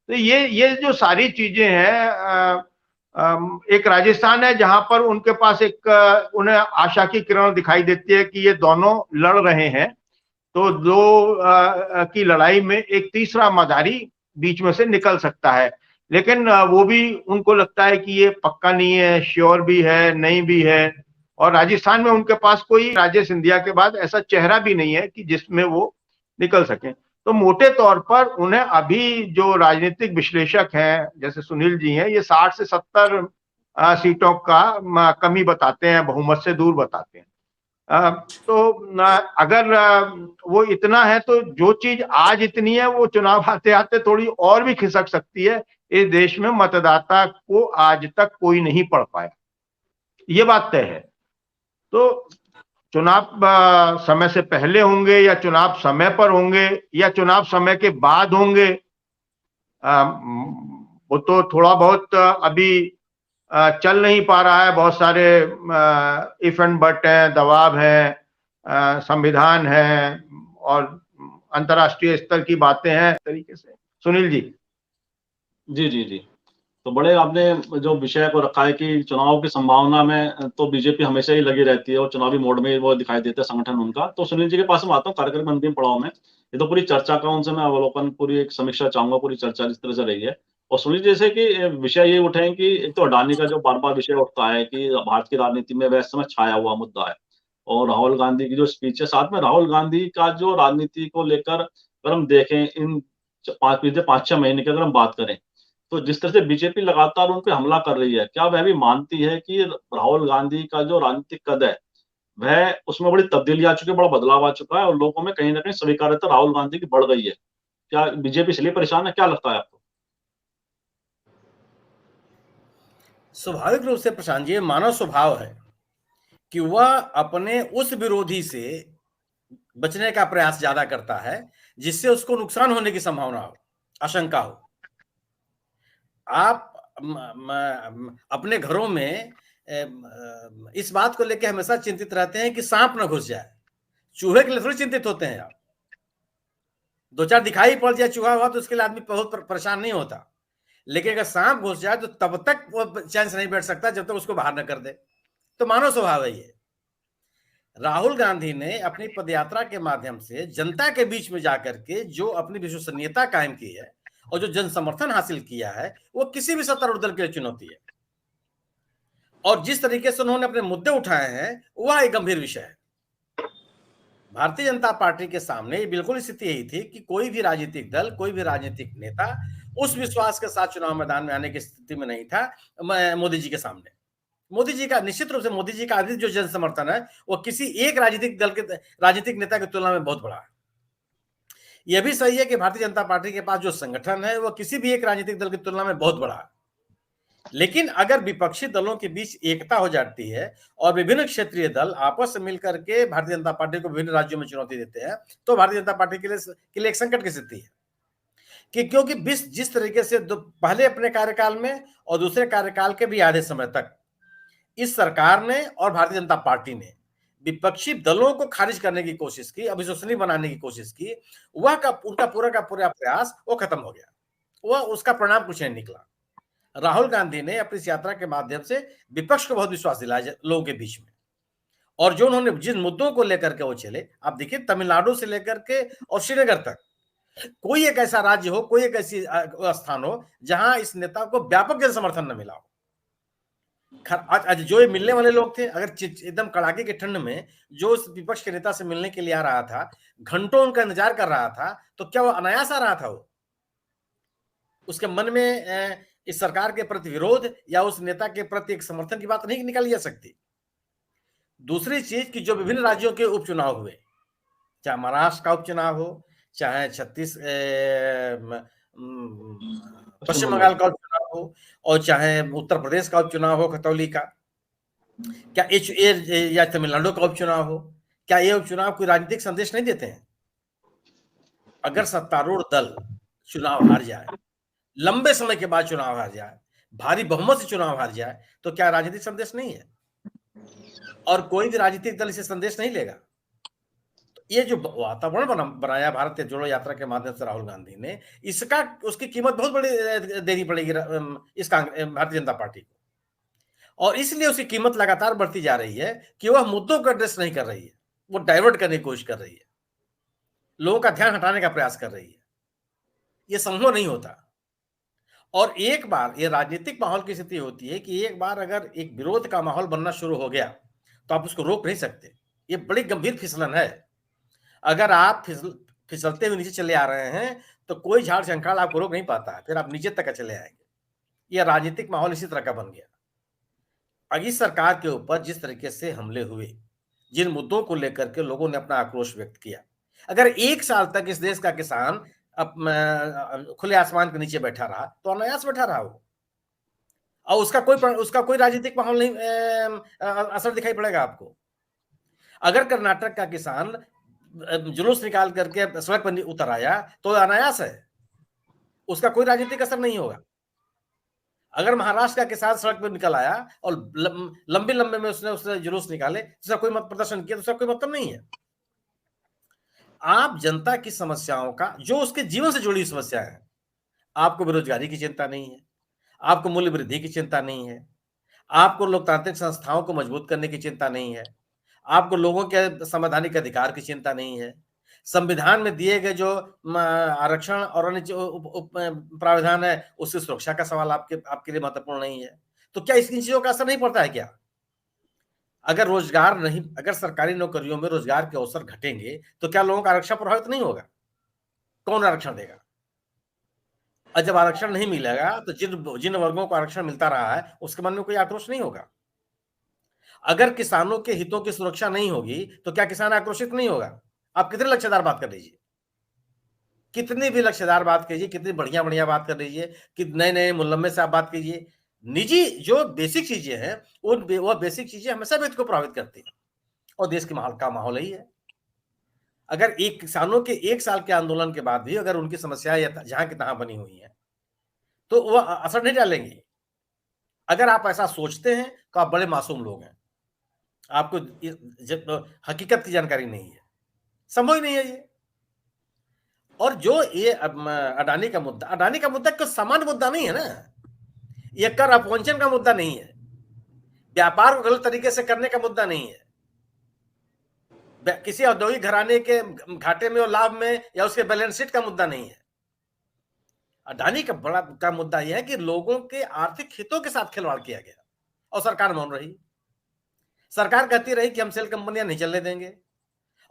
तो ये जो सारी चीजें हैं, एक राजस्थान है जहां पर उनके पास उन्हें आशा की किरण दिखाई देती है कि ये दोनों लड़ रहे हैं, तो दो की लड़ाई में एक तीसरा मदारी बीच में से निकल सकता है। लेकिन वो भी उनको लगता है कि ये पक्का नहीं है, श्योर भी है, नहीं भी है। और राजस्थान में उनके पास कोई राजेश सिंधिया के बाद ऐसा चेहरा भी नहीं है कि जिसमें वो निकल सके। तो मोटे तौर पर उन्हें अभी जो राजनीतिक विश्लेषक हैं जैसे सुनील जी हैं, ये 60 से 70 सीटों का कमी बताते हैं, बहुमत से दूर बताते हैं। तो अगर वो इतना है तो जो चीज आज इतनी है वो चुनाव आते आते थोड़ी और भी खिसक सकती है। इस देश में मतदाता को आज तक कोई नहीं पढ़ पाया, ये बात तय है। तो चुनाव समय से पहले होंगे या चुनाव समय पर होंगे या चुनाव समय के बाद होंगे, वो तो थोड़ा बहुत अभी चल नहीं पा रहा है। बहुत सारे इफ एंड बट हैं, दबाव है, संविधान है और अंतर्राष्ट्रीय स्तर की बातें हैं तरीके से। सुनील जी। जी जी जी, तो बड़े आपने जो विषय को रखा है कि चुनाव की संभावना में तो बीजेपी हमेशा ही लगी रहती है और चुनावी मोड में वो दिखाई देते हैं संगठन उनका। तो सुनील जी के पास मैं आता हूँ कार्यक्रम अंतिम पड़ाव में। ये तो पूरी चर्चा का उनसे मैं अवलोकन, पूरी एक समीक्षा चाहूंगा, पूरी चर्चा जिस तरह से रही है। और सुनील जी जैसे कि विषय ये उठे हैं कि एक तो अडानी का जो बार बार विषय उठता है कि भारत की राजनीति में वह समय छाया हुआ मुद्दा है, और राहुल गांधी की जो स्पीच है, साथ में राहुल गांधी का जो राजनीति को लेकर अगर हम देखें इन पिछले 5-6 महीने की अगर हम बात करें, तो जिस तरह से बीजेपी लगातार उन पे हमला कर रही है, क्या वह भी मानती है कि राहुल गांधी का जो राजनीतिक कद है वह उसमें बड़ी तब्दीली आ चुकी है, बड़ा बदलाव आ चुका है और लोगों में कहीं ना कहीं स्वीकार्यता राहुल गांधी की बढ़ गई है? क्या बीजेपी इसलिए परेशान है, क्या लगता है आपको? स्वाभाविक रूप से प्रशांत जी, मानव स्वभाव है कि वह अपने उस विरोधी से बचने का प्रयास ज्यादा करता है जिससे उसको नुकसान होने की संभावना हो, आशंका हो। आप अपने घरों में इस बात को लेकर हमेशा चिंतित रहते हैं कि सांप न घुस जाए। चूहे के लिए थोड़ी चिंतित होते हैं आप। 2-4 दिखाई पड़ जाए चूहा हुआ तो उसके लिए आदमी बहुत परेशान नहीं होता, लेकिन अगर सांप घुस जाए तो तब तक वो चैन से नहीं बैठ सकता जब तक उसको बाहर न कर दे। तो मानव स्वभाव है ये। राहुल गांधी ने अपनी पदयात्रा के माध्यम से जनता के बीच में जाकर के जो अपनी विश्वसनीयता कायम की है और जो जन समर्थन हासिल किया है, वो किसी भी सत्तारूढ़ दल के लिए चुनौती है। और जिस तरीके से उन्होंने अपने मुद्दे उठाए हैं वह एक गंभीर विषय है। भारतीय जनता पार्टी के सामने बिल्कुल स्थिति यही थी कि कोई भी राजनीतिक दल, कोई भी राजनीतिक नेता उस विश्वास के साथ चुनाव मैदान में आने की स्थिति में नहीं था मोदी जी के सामने। मोदी जी का निश्चित रूप से, मोदी जी का अधिक जो जन समर्थन है वो किसी एक राजनीतिक दल के, राजनीतिक नेता की तुलना में बहुत बड़ा है। यह भी सही है कि भारतीय जनता पार्टी के पास जो संगठन है वो किसी भी एक राजनीतिक दल की तुलना में बहुत बड़ा है। लेकिन अगर विपक्षी दलों के बीच एकता हो जाती है और विभिन्न क्षेत्रीय दल आपस में मिलकर के भारतीय जनता पार्टी को विभिन्न राज्यों में चुनौती देते हैं, तो भारतीय जनता पार्टी के लिए एक संकट की स्थिति है कि क्योंकि जिस तरीके से पहले अपने कार्यकाल में और दूसरे कार्यकाल के भी आधे समय तक इस सरकार ने और भारतीय जनता पार्टी ने विपक्षी दलों को खारिज करने की कोशिश की, अविश्वसनीय बनाने की कोशिश की, उनका पूरा का पूरा प्रयास वो खत्म हो गया। वह उसका परिणाम कुछ नहीं निकला। राहुल गांधी ने अपनी इस यात्रा के माध्यम से विपक्ष को बहुत विश्वास दिलाया लोगों के बीच में, और जो उन्होंने जिन मुद्दों को लेकर के वो चले, आप देखिए तमिलनाडु से लेकर के और श्रीनगर तक कोई एक ऐसा राज्य हो, कोई एक ऐसी स्थान हो जहां इस नेता को व्यापक जन समर्थन न मिला हो। आज जो ये मिलने वाले लोग थे, अगर एकदम कड़ाके की ठंड में जो इस विपक्ष के नेता से मिलने के लिए आ रहा था, घंटों उनका इंतजार कर रहा था, तो क्या वो अनायास आ रहा था? वो उसके मन में इस सरकार के प्रति विरोध या उस नेता के प्रति एक समर्थन की बात नहीं निकाली जा सकती। दूसरी चीज कि जो विभिन्न राज्यों के उपचुनाव हुए, चाहे महाराष्ट्र का उपचुनाव हो, चाहे पश्चिम बंगाल का उपचुनाव हो, और चाहे उत्तर प्रदेश का उपचुनाव हो खतौली का, क्या या तमिलनाडु का उपचुनाव हो, क्या ये उपचुनाव कोई राजनीतिक संदेश नहीं देते हैं? अगर सत्तारूढ़ दल चुनाव हार जाए, लंबे समय के बाद चुनाव हार जाए, भारी बहुमत से चुनाव हार जाए, तो क्या राजनीतिक संदेश नहीं है? और कोई भी राजनीतिक दल इसे संदेश नहीं लेगा। ये जो वातावरण बनाया भारत जोड़ो यात्रा के माध्यम से राहुल गांधी ने, उसकी कीमत बहुत बड़ी देनी पड़ेगी इस भारतीय जनता पार्टी को। और इसलिए उसकी कीमत लगातार बढ़ती जा रही है कि वह मुद्दों को एड्रेस नहीं कर रही है, वो डाइवर्ट करने की कोशिश कर रही है, लोगों का ध्यान हटाने का प्रयास कर रही है। यह संभव नहीं होता। और एक बार ये राजनीतिक माहौल की स्थिति होती है कि एक बार अगर एक विरोध का माहौल बनना शुरू हो गया तो आप उसको रोक नहीं सकते। ये बड़ी गंभीर फिसलन है। अगर आप फिसलते हुए नीचे चले आ रहे हैं तो कोई झाड़ झंकाड़ आपको रोक नहीं पाता है, फिर आप नीचे तक चले आएंगे। ये राजनीतिक माहौल इसी तरह का बन गया। अगर इस सरकार के ऊपर जिस तरीके से हमले हुए, जिन मुद्दों को लेकर के लोगों ने अपना आक्रोश व्यक्त किया, अगर 1 साल तक इस देश का किसान खुले आसमान के नीचे बैठा रहा तो अनायास बैठा रहा वो, और उसका कोई राजनीतिक माहौल नहीं असर दिखाई पड़ेगा आपको। अगर कर्नाटक का किसान जुलूस निकाल करके सड़क पर उतर आया तो अनायास है, उसका कोई राजनीतिक असर नहीं होगा। अगर महाराष्ट्र का किसान सड़क पर निकल आया और लंबे लंबे में उसने जुलूस निकाले, उसका कोई मत प्रदर्शन किया, तो उसका कोई मतलब नहीं है। आप जनता की समस्याओं का, जो उसके जीवन से जुड़ी समस्या है, आपको बेरोजगारी की चिंता नहीं है, आपको मूल्य वृद्धि की चिंता नहीं है, आपको लोकतांत्रिक संस्थाओं को मजबूत करने की चिंता नहीं है, आपको लोगों के संवैधानिक अधिकार की चिंता नहीं है, संविधान में दिए गए जो आरक्षण और अन्य जो प्रावधान है उसकी सुरक्षा का सवाल आपके लिए महत्वपूर्ण नहीं है। तो क्या इन चीजों का असर नहीं पड़ता है क्या? अगर सरकारी नौकरियों में रोजगार के अवसर घटेंगे तो क्या लोगों का आरक्षण प्रभावित नहीं होगा? कौन आरक्षण देगा? और जब आरक्षण नहीं मिलेगा तो जिन वर्गों को आरक्षण मिलता रहा है उसके मन में कोई आक्रोश नहीं होगा। अगर किसानों के हितों की सुरक्षा नहीं होगी तो क्या किसान आक्रोशित नहीं होगा? आप कितने लक्ष्यदार बात कर लीजिए, कितनी भी लक्ष्यदार बात कीजिए, कितनी बढ़िया बढ़िया बात कर लीजिए, कि नए नए मुल्लम्मे से आप बात कीजिए, निजी जो बेसिक चीजें हैं वो बेसिक चीजें हमेशा व्यक्ति को प्रभावित करती हैं, और देश के माहौल यही है। अगर एक किसानों के 1 साल के आंदोलन के बाद भी अगर उनकी समस्याएं जहां की तहां बनी हुई है तो वो असर नहीं डालेंगे। अगर आप ऐसा सोचते हैं तो आप बड़े मासूम लोग हैं, आपको हकीकत की जानकारी नहीं है, संभव ही नहीं है ये। और जो ये अडानी का मुद्दा कोई सामान्य मुद्दा नहीं है ना, ये कर अपवंचन का मुद्दा नहीं है, व्यापार को गलत तरीके से करने का मुद्दा नहीं है, किसी औद्योगिक घराने के घाटे में और लाभ में या उसके बैलेंस शीट का मुद्दा नहीं है। अडानी का मुद्दा यह है कि लोगों के आर्थिक हितों के साथ खिलवाड़ किया गया और सरकार मौन रही। सरकार कहती रही कि हम सेल कंपनियां नहीं चलने देंगे,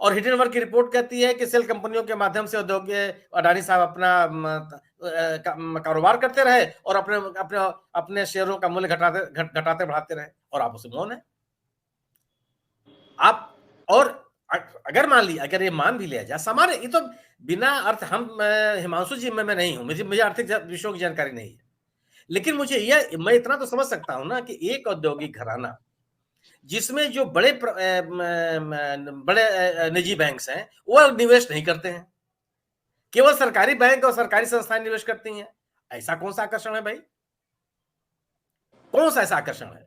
और हिंडनबर्ग की रिपोर्ट कहती है कि सेल कंपनियों के माध्यम से अडानी साहब अपना कारोबार करते रहे और अपने शेयरों का मूल्य घटाते बढ़ाते रहे, और आप उसे मौन है। आप और अगर मान लिया, अगर ये मान भी लिया जाए सामान्य, ये तो बिना अर्थ, हम हिमांशु जी मैं नहीं हूं, मुझे आर्थिक विषयों की जानकारी नहीं है, लेकिन मैं इतना तो समझ सकता हूं ना कि एक औद्योगिक घराना जिसमें जो बड़े निजी बैंक्स हैं वो निवेश नहीं करते हैं, केवल सरकारी बैंक और सरकारी संस्थाएं निवेश करती हैं, ऐसा कौन सा आकर्षण है भाई? कौन सा ऐसा आकर्षण है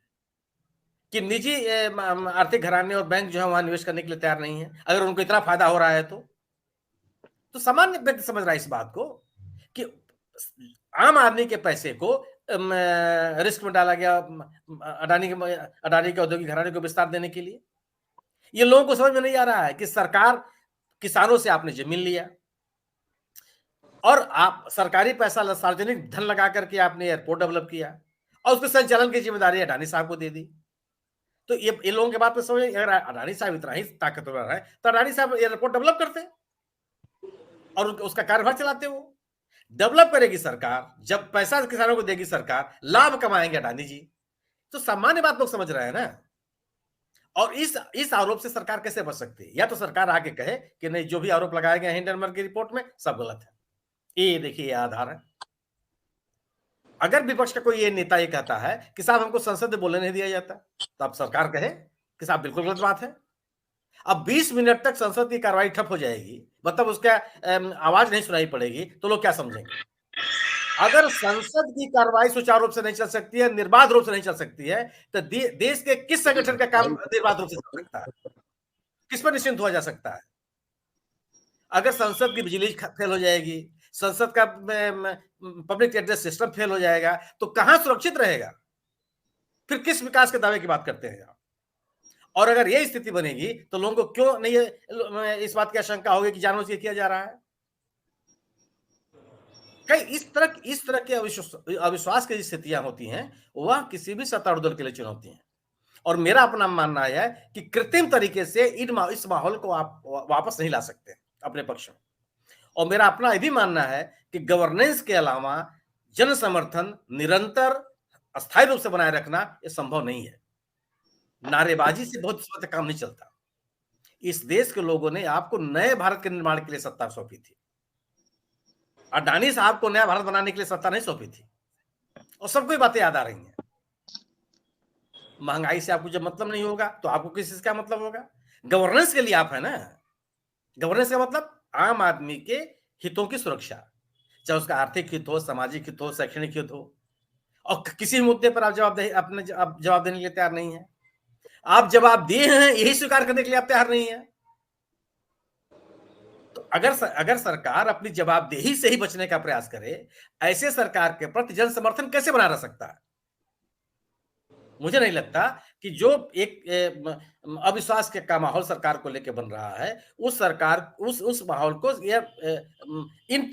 कि निजी आर्थिक घराने और बैंक जो है वहां निवेश करने के लिए तैयार नहीं है, अगर उनको इतना फायदा हो रहा है तो सामान्य व्यक्ति समझ रहा है इस बात को कि आम आदमी के पैसे को रिस्क में डाला गया अडानी के औद्योगिक घराने को विस्तार देने के लिए। ये लोगों को समझ में नहीं आ रहा है कि सरकार, किसानों से आपने जमीन लिया और आप सरकारी पैसा, सार्वजनिक धन लगा करके आपने एयरपोर्ट डेवलप किया और उसके संचालन की जिम्मेदारी अडानी साहब को दे दी। तो ये लोगों के बात में समझ, अगर अडानी साहब इतना ही ताकतवर है तो अडानी साहब एयरपोर्ट डेवलप करते और उसका कार्यभार चलाते। वो डेवलप करेगी सरकार, जब पैसा किसानों को देगी सरकार, लाभ कमाएंगे अडानी जी। तो सामान्य बात लोग समझ रहे हैं ना। और इस आरोप से सरकार कैसे बच सकती है? या तो सरकार आके कहे कि नहीं, जो भी आरोप लगाए गए हिंडनबर्ग की रिपोर्ट में सब गलत है, ये देखिए ये आधार है। अगर विपक्ष का कोई ये नेता ये कहता है कि साहब हमको संसद में बोलने नहीं दिया जाता, तो अब सरकार कहे कि साहब बिल्कुल गलत बात है। अब 20 मिनट तक संसद की कार्रवाई ठप हो जाएगी, मतलब उसका आवाज नहीं सुनाई पड़ेगी, तो लोग क्या समझेंगे? अगर संसद की कार्रवाई सुचारू रूप से नहीं चल सकती है, निर्बाध रूप से नहीं चल सकती है, तो देश के किस संगठन का काम निर्बाध रूप से चल सकता है? किस पर निश्चिंत हुआ जा सकता है? अगर संसद की बिजली फेल हो जाएगी, संसद का पब्लिक एड्रेस सिस्टम फेल हो जाएगा, तो कहां सुरक्षित रहेगा? फिर किस विकास के दावे की बात करते हैं आप? और अगर यह स्थिति बनेगी तो लोगों को क्यों नहीं इस बात की आशंका होगी कि जानबूझ के किया जा रहा है? कई इस तरह के अविश्वास की स्थितियां होती हैं, वह किसी भी सत्तारूढ़ दल के लिए चुनौती है। और मेरा अपना मानना है कि कृत्रिम तरीके से इस माहौल को आप वापस नहीं ला सकते अपने पक्ष में। और मेरा अपना ये भी मानना है कि गवर्नेंस के अलावा जन समर्थन निरंतर अस्थायी रूप से बनाए रखना ये संभव नहीं है। नारेबाजी से बहुत समय तक काम नहीं चलता। इस देश के लोगों ने आपको नए भारत के निर्माण के लिए सत्ता सौंपी थी। अडानी साहब को नया भारत बनाने के लिए सत्ता नहीं सौंपी थी। और सबको ये बातें याद आ रही हैं। महंगाई से आपको जब मतलब नहीं होगा तो आपको किस चीज का मतलब होगा? गवर्नेंस के लिए आप है ना। गवर्नेंस का मतलब आम आदमी के हितों की सुरक्षा, चाहे उसका आर्थिक हित हो, सामाजिक हित हो, शैक्षणिक हित हो। और किसी मुद्दे पर आप जवाब देने के लिए तैयार नहीं है। आप जवाब दिए हैं यही स्वीकार करने के लिए आप तैयार नहीं है। तो अगर सरकार अपनी जवाबदेही से ही बचने का प्रयास करे, ऐसे सरकार के प्रति जन समर्थन कैसे बना रह सकता है? मुझे नहीं लगता कि जो एक अविश्वास का माहौल सरकार को लेकर बन रहा है, उस माहौल को इन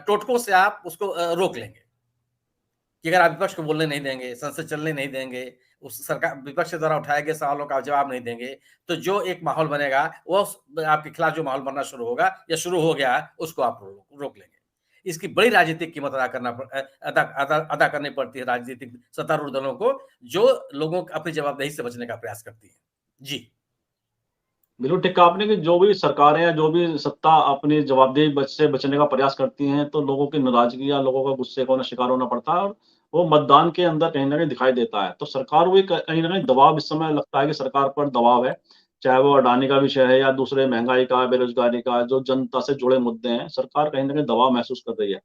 टोटकों से आप उसको रोक लेंगे कि अगर आप विपक्ष को बोलने नहीं देंगे, संसद चलने नहीं देंगे, उस सरकार विपक्ष द्वारा उठाए गए सवालों का जवाब नहीं देंगे, तो जो एक माहौल बनेगा वो आपके खिलाफ जो माहौल बनना शुरू होगा या शुरू हो गया है, उसको आप रोक लेंगे। इसकी बड़ी राजनीतिक कीमत अदा करनी पड़ती है राजनीतिक सत्तारूढ़ दलों को, जो लोगों अपनी जवाबदेही से बचने का प्रयास करती है। जी बिल्कुल ठीक कहा आपने कि जो भी सरकारें या जो भी सत्ता अपनी जवाबदेही से बचने का प्रयास करती हैं, तो लोगों की नाराजगी या लोगों का गुस्से का शिकार होना पड़ता है और वो मतदान के अंदर कहीं न कहीं दिखाई देता है। तो सरकार को कहीं न कहीं दबाव इस समय लगता है कि सरकार पर दबाव है, चाहे वो अडानी का विषय है या दूसरे महँगाई का, बेरोज़गारी का, जो जनता से जुड़े मुद्दे हैं, सरकार कहीं न कहीं दबाव महसूस कर रही है।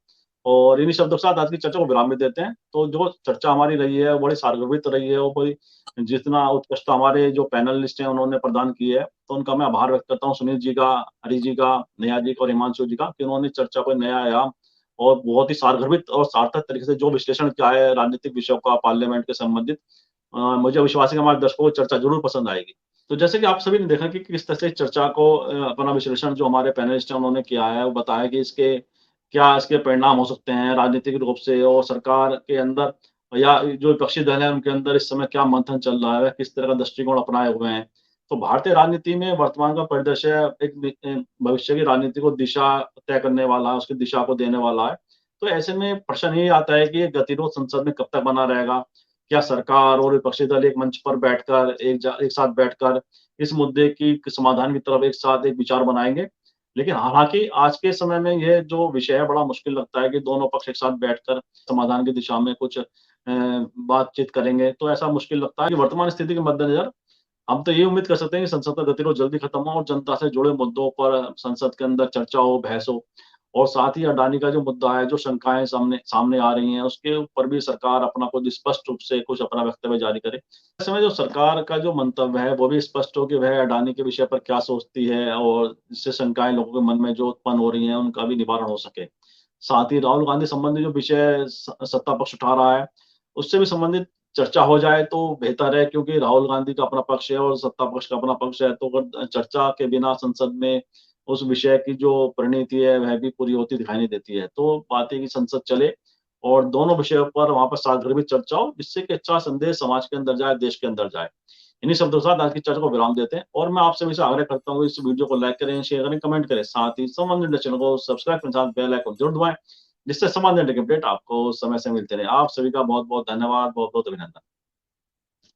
और इन्हीं शब्दों के साथ आज की चर्चा को विराम भी देते हैं। तो जो चर्चा हमारी रही है, बड़ी सारगर्भित रही है और बड़ी जितना उत्कृष्ट हमारे जो पैनलिस्ट हैं उन्होंने प्रदान की है, तो उनका मैं आभार व्यक्त करता हूँ सुनील जी का, हरि जी का, नेहा जी का और हिमांशु जी का कि उन्होंने चर्चा को नया आयाम और बहुत ही सारगर्भित और सार्थक तरीके से जो विश्लेषण किया है राजनीतिक विषयों का पार्लियामेंट के संबंधित, मुझे विश्वास है कि हमारे दर्शकों को चर्चा जरूर पसंद आएगी। तो जैसे कि आप सभी ने देखा कि किस तरह से चर्चा को अपना विश्लेषण जो हमारे पैनलिस्ट हैं उन्होंने किया है, वो बताया कि इसके परिणाम हो सकते हैं राजनीतिक रूप से और सरकार के अंदर या जो विपक्षी दल है उनके अंदर इस समय क्या मंथन चल रहा है, किस तरह का दृष्टिकोण अपनाए हुए हैं। तो भारतीय राजनीति में वर्तमान का परिदृश्य एक भविष्य की राजनीति को दिशा तय करने वाला है, उसकी दिशा को देने वाला है। तो ऐसे में प्रश्न ये आता है कि ये गतिरोध संसद में कब तक बना रहेगा? क्या सरकार और विपक्षी दल एक मंच पर बैठकर एक साथ बैठकर इस मुद्दे की समाधान की तरफ एक साथ एक विचार बनाएंगे? लेकिन हालाँकि आज के समय में ये जो विषय है बड़ा मुश्किल लगता है कि दोनों पक्ष एक साथ बैठकर समाधान की दिशा में कुछ बातचीत करेंगे, तो ऐसा मुश्किल लगता है कि वर्तमान स्थिति के मद्देनज़र हम तो ये उम्मीद कर सकते हैं कि संसद का गतिरोध जल्दी खत्म हो और जनता से जुड़े मुद्दों पर संसद के अंदर चर्चा हो, बहस हो और साथ ही अडानी का जो मुद्दा है, जो शंकाएँ सामने आ रही हैं, उसके ऊपर भी सरकार अपना कुछ स्पष्ट रूप से कुछ अपना वक्तव्य जारी करे। ऐसे में जो सरकार का जो मंतव्य है, वो भी स्पष्ट हो कि वह अडानी के विषय पर क्या सोचती है और जिससे शंकाएँ लोगों के मन में जो उत्पन्न हो रही हैं, उनका भी निवारण हो सके। साथ ही राहुल गांधी संबंधी जो विषय सत्ता पक्ष उठा रहा है, उससे भी संबंधित चर्चा हो जाए तो बेहतर है क्योंकि राहुल गांधी का अपना पक्ष है और सत्ता पक्ष का अपना पक्ष है, तो अगर चर्चा के बिना संसद में उस विषय की जो परिणति है वह भी पूरी होती दिखाई नहीं देती है। तो बात है कि संसद चले और दोनों विषयों पर वहां पर सार्वभौमिक चर्चा हो, जिससे कि अच्छा संदेश समाज के अंदर जाए, देश के अंदर जाए। इन्हीं शब्दों के साथ आज की चर्चा को विराम देते हैं और मैं आपसे भी आग्रह करता हूँ इस वीडियो को लाइक करें, शेयर करें, कमेंट करें, साथ ही संबंधित चैनल को सब्सक्राइब करें, साथ बेल आइकन जरूर दबाएं, जिससे संबंधित अपडेट आपको समय से मिलते रहे। आप सभी का बहुत बहुत धन्यवाद, बहुत बहुत अभिनंदन।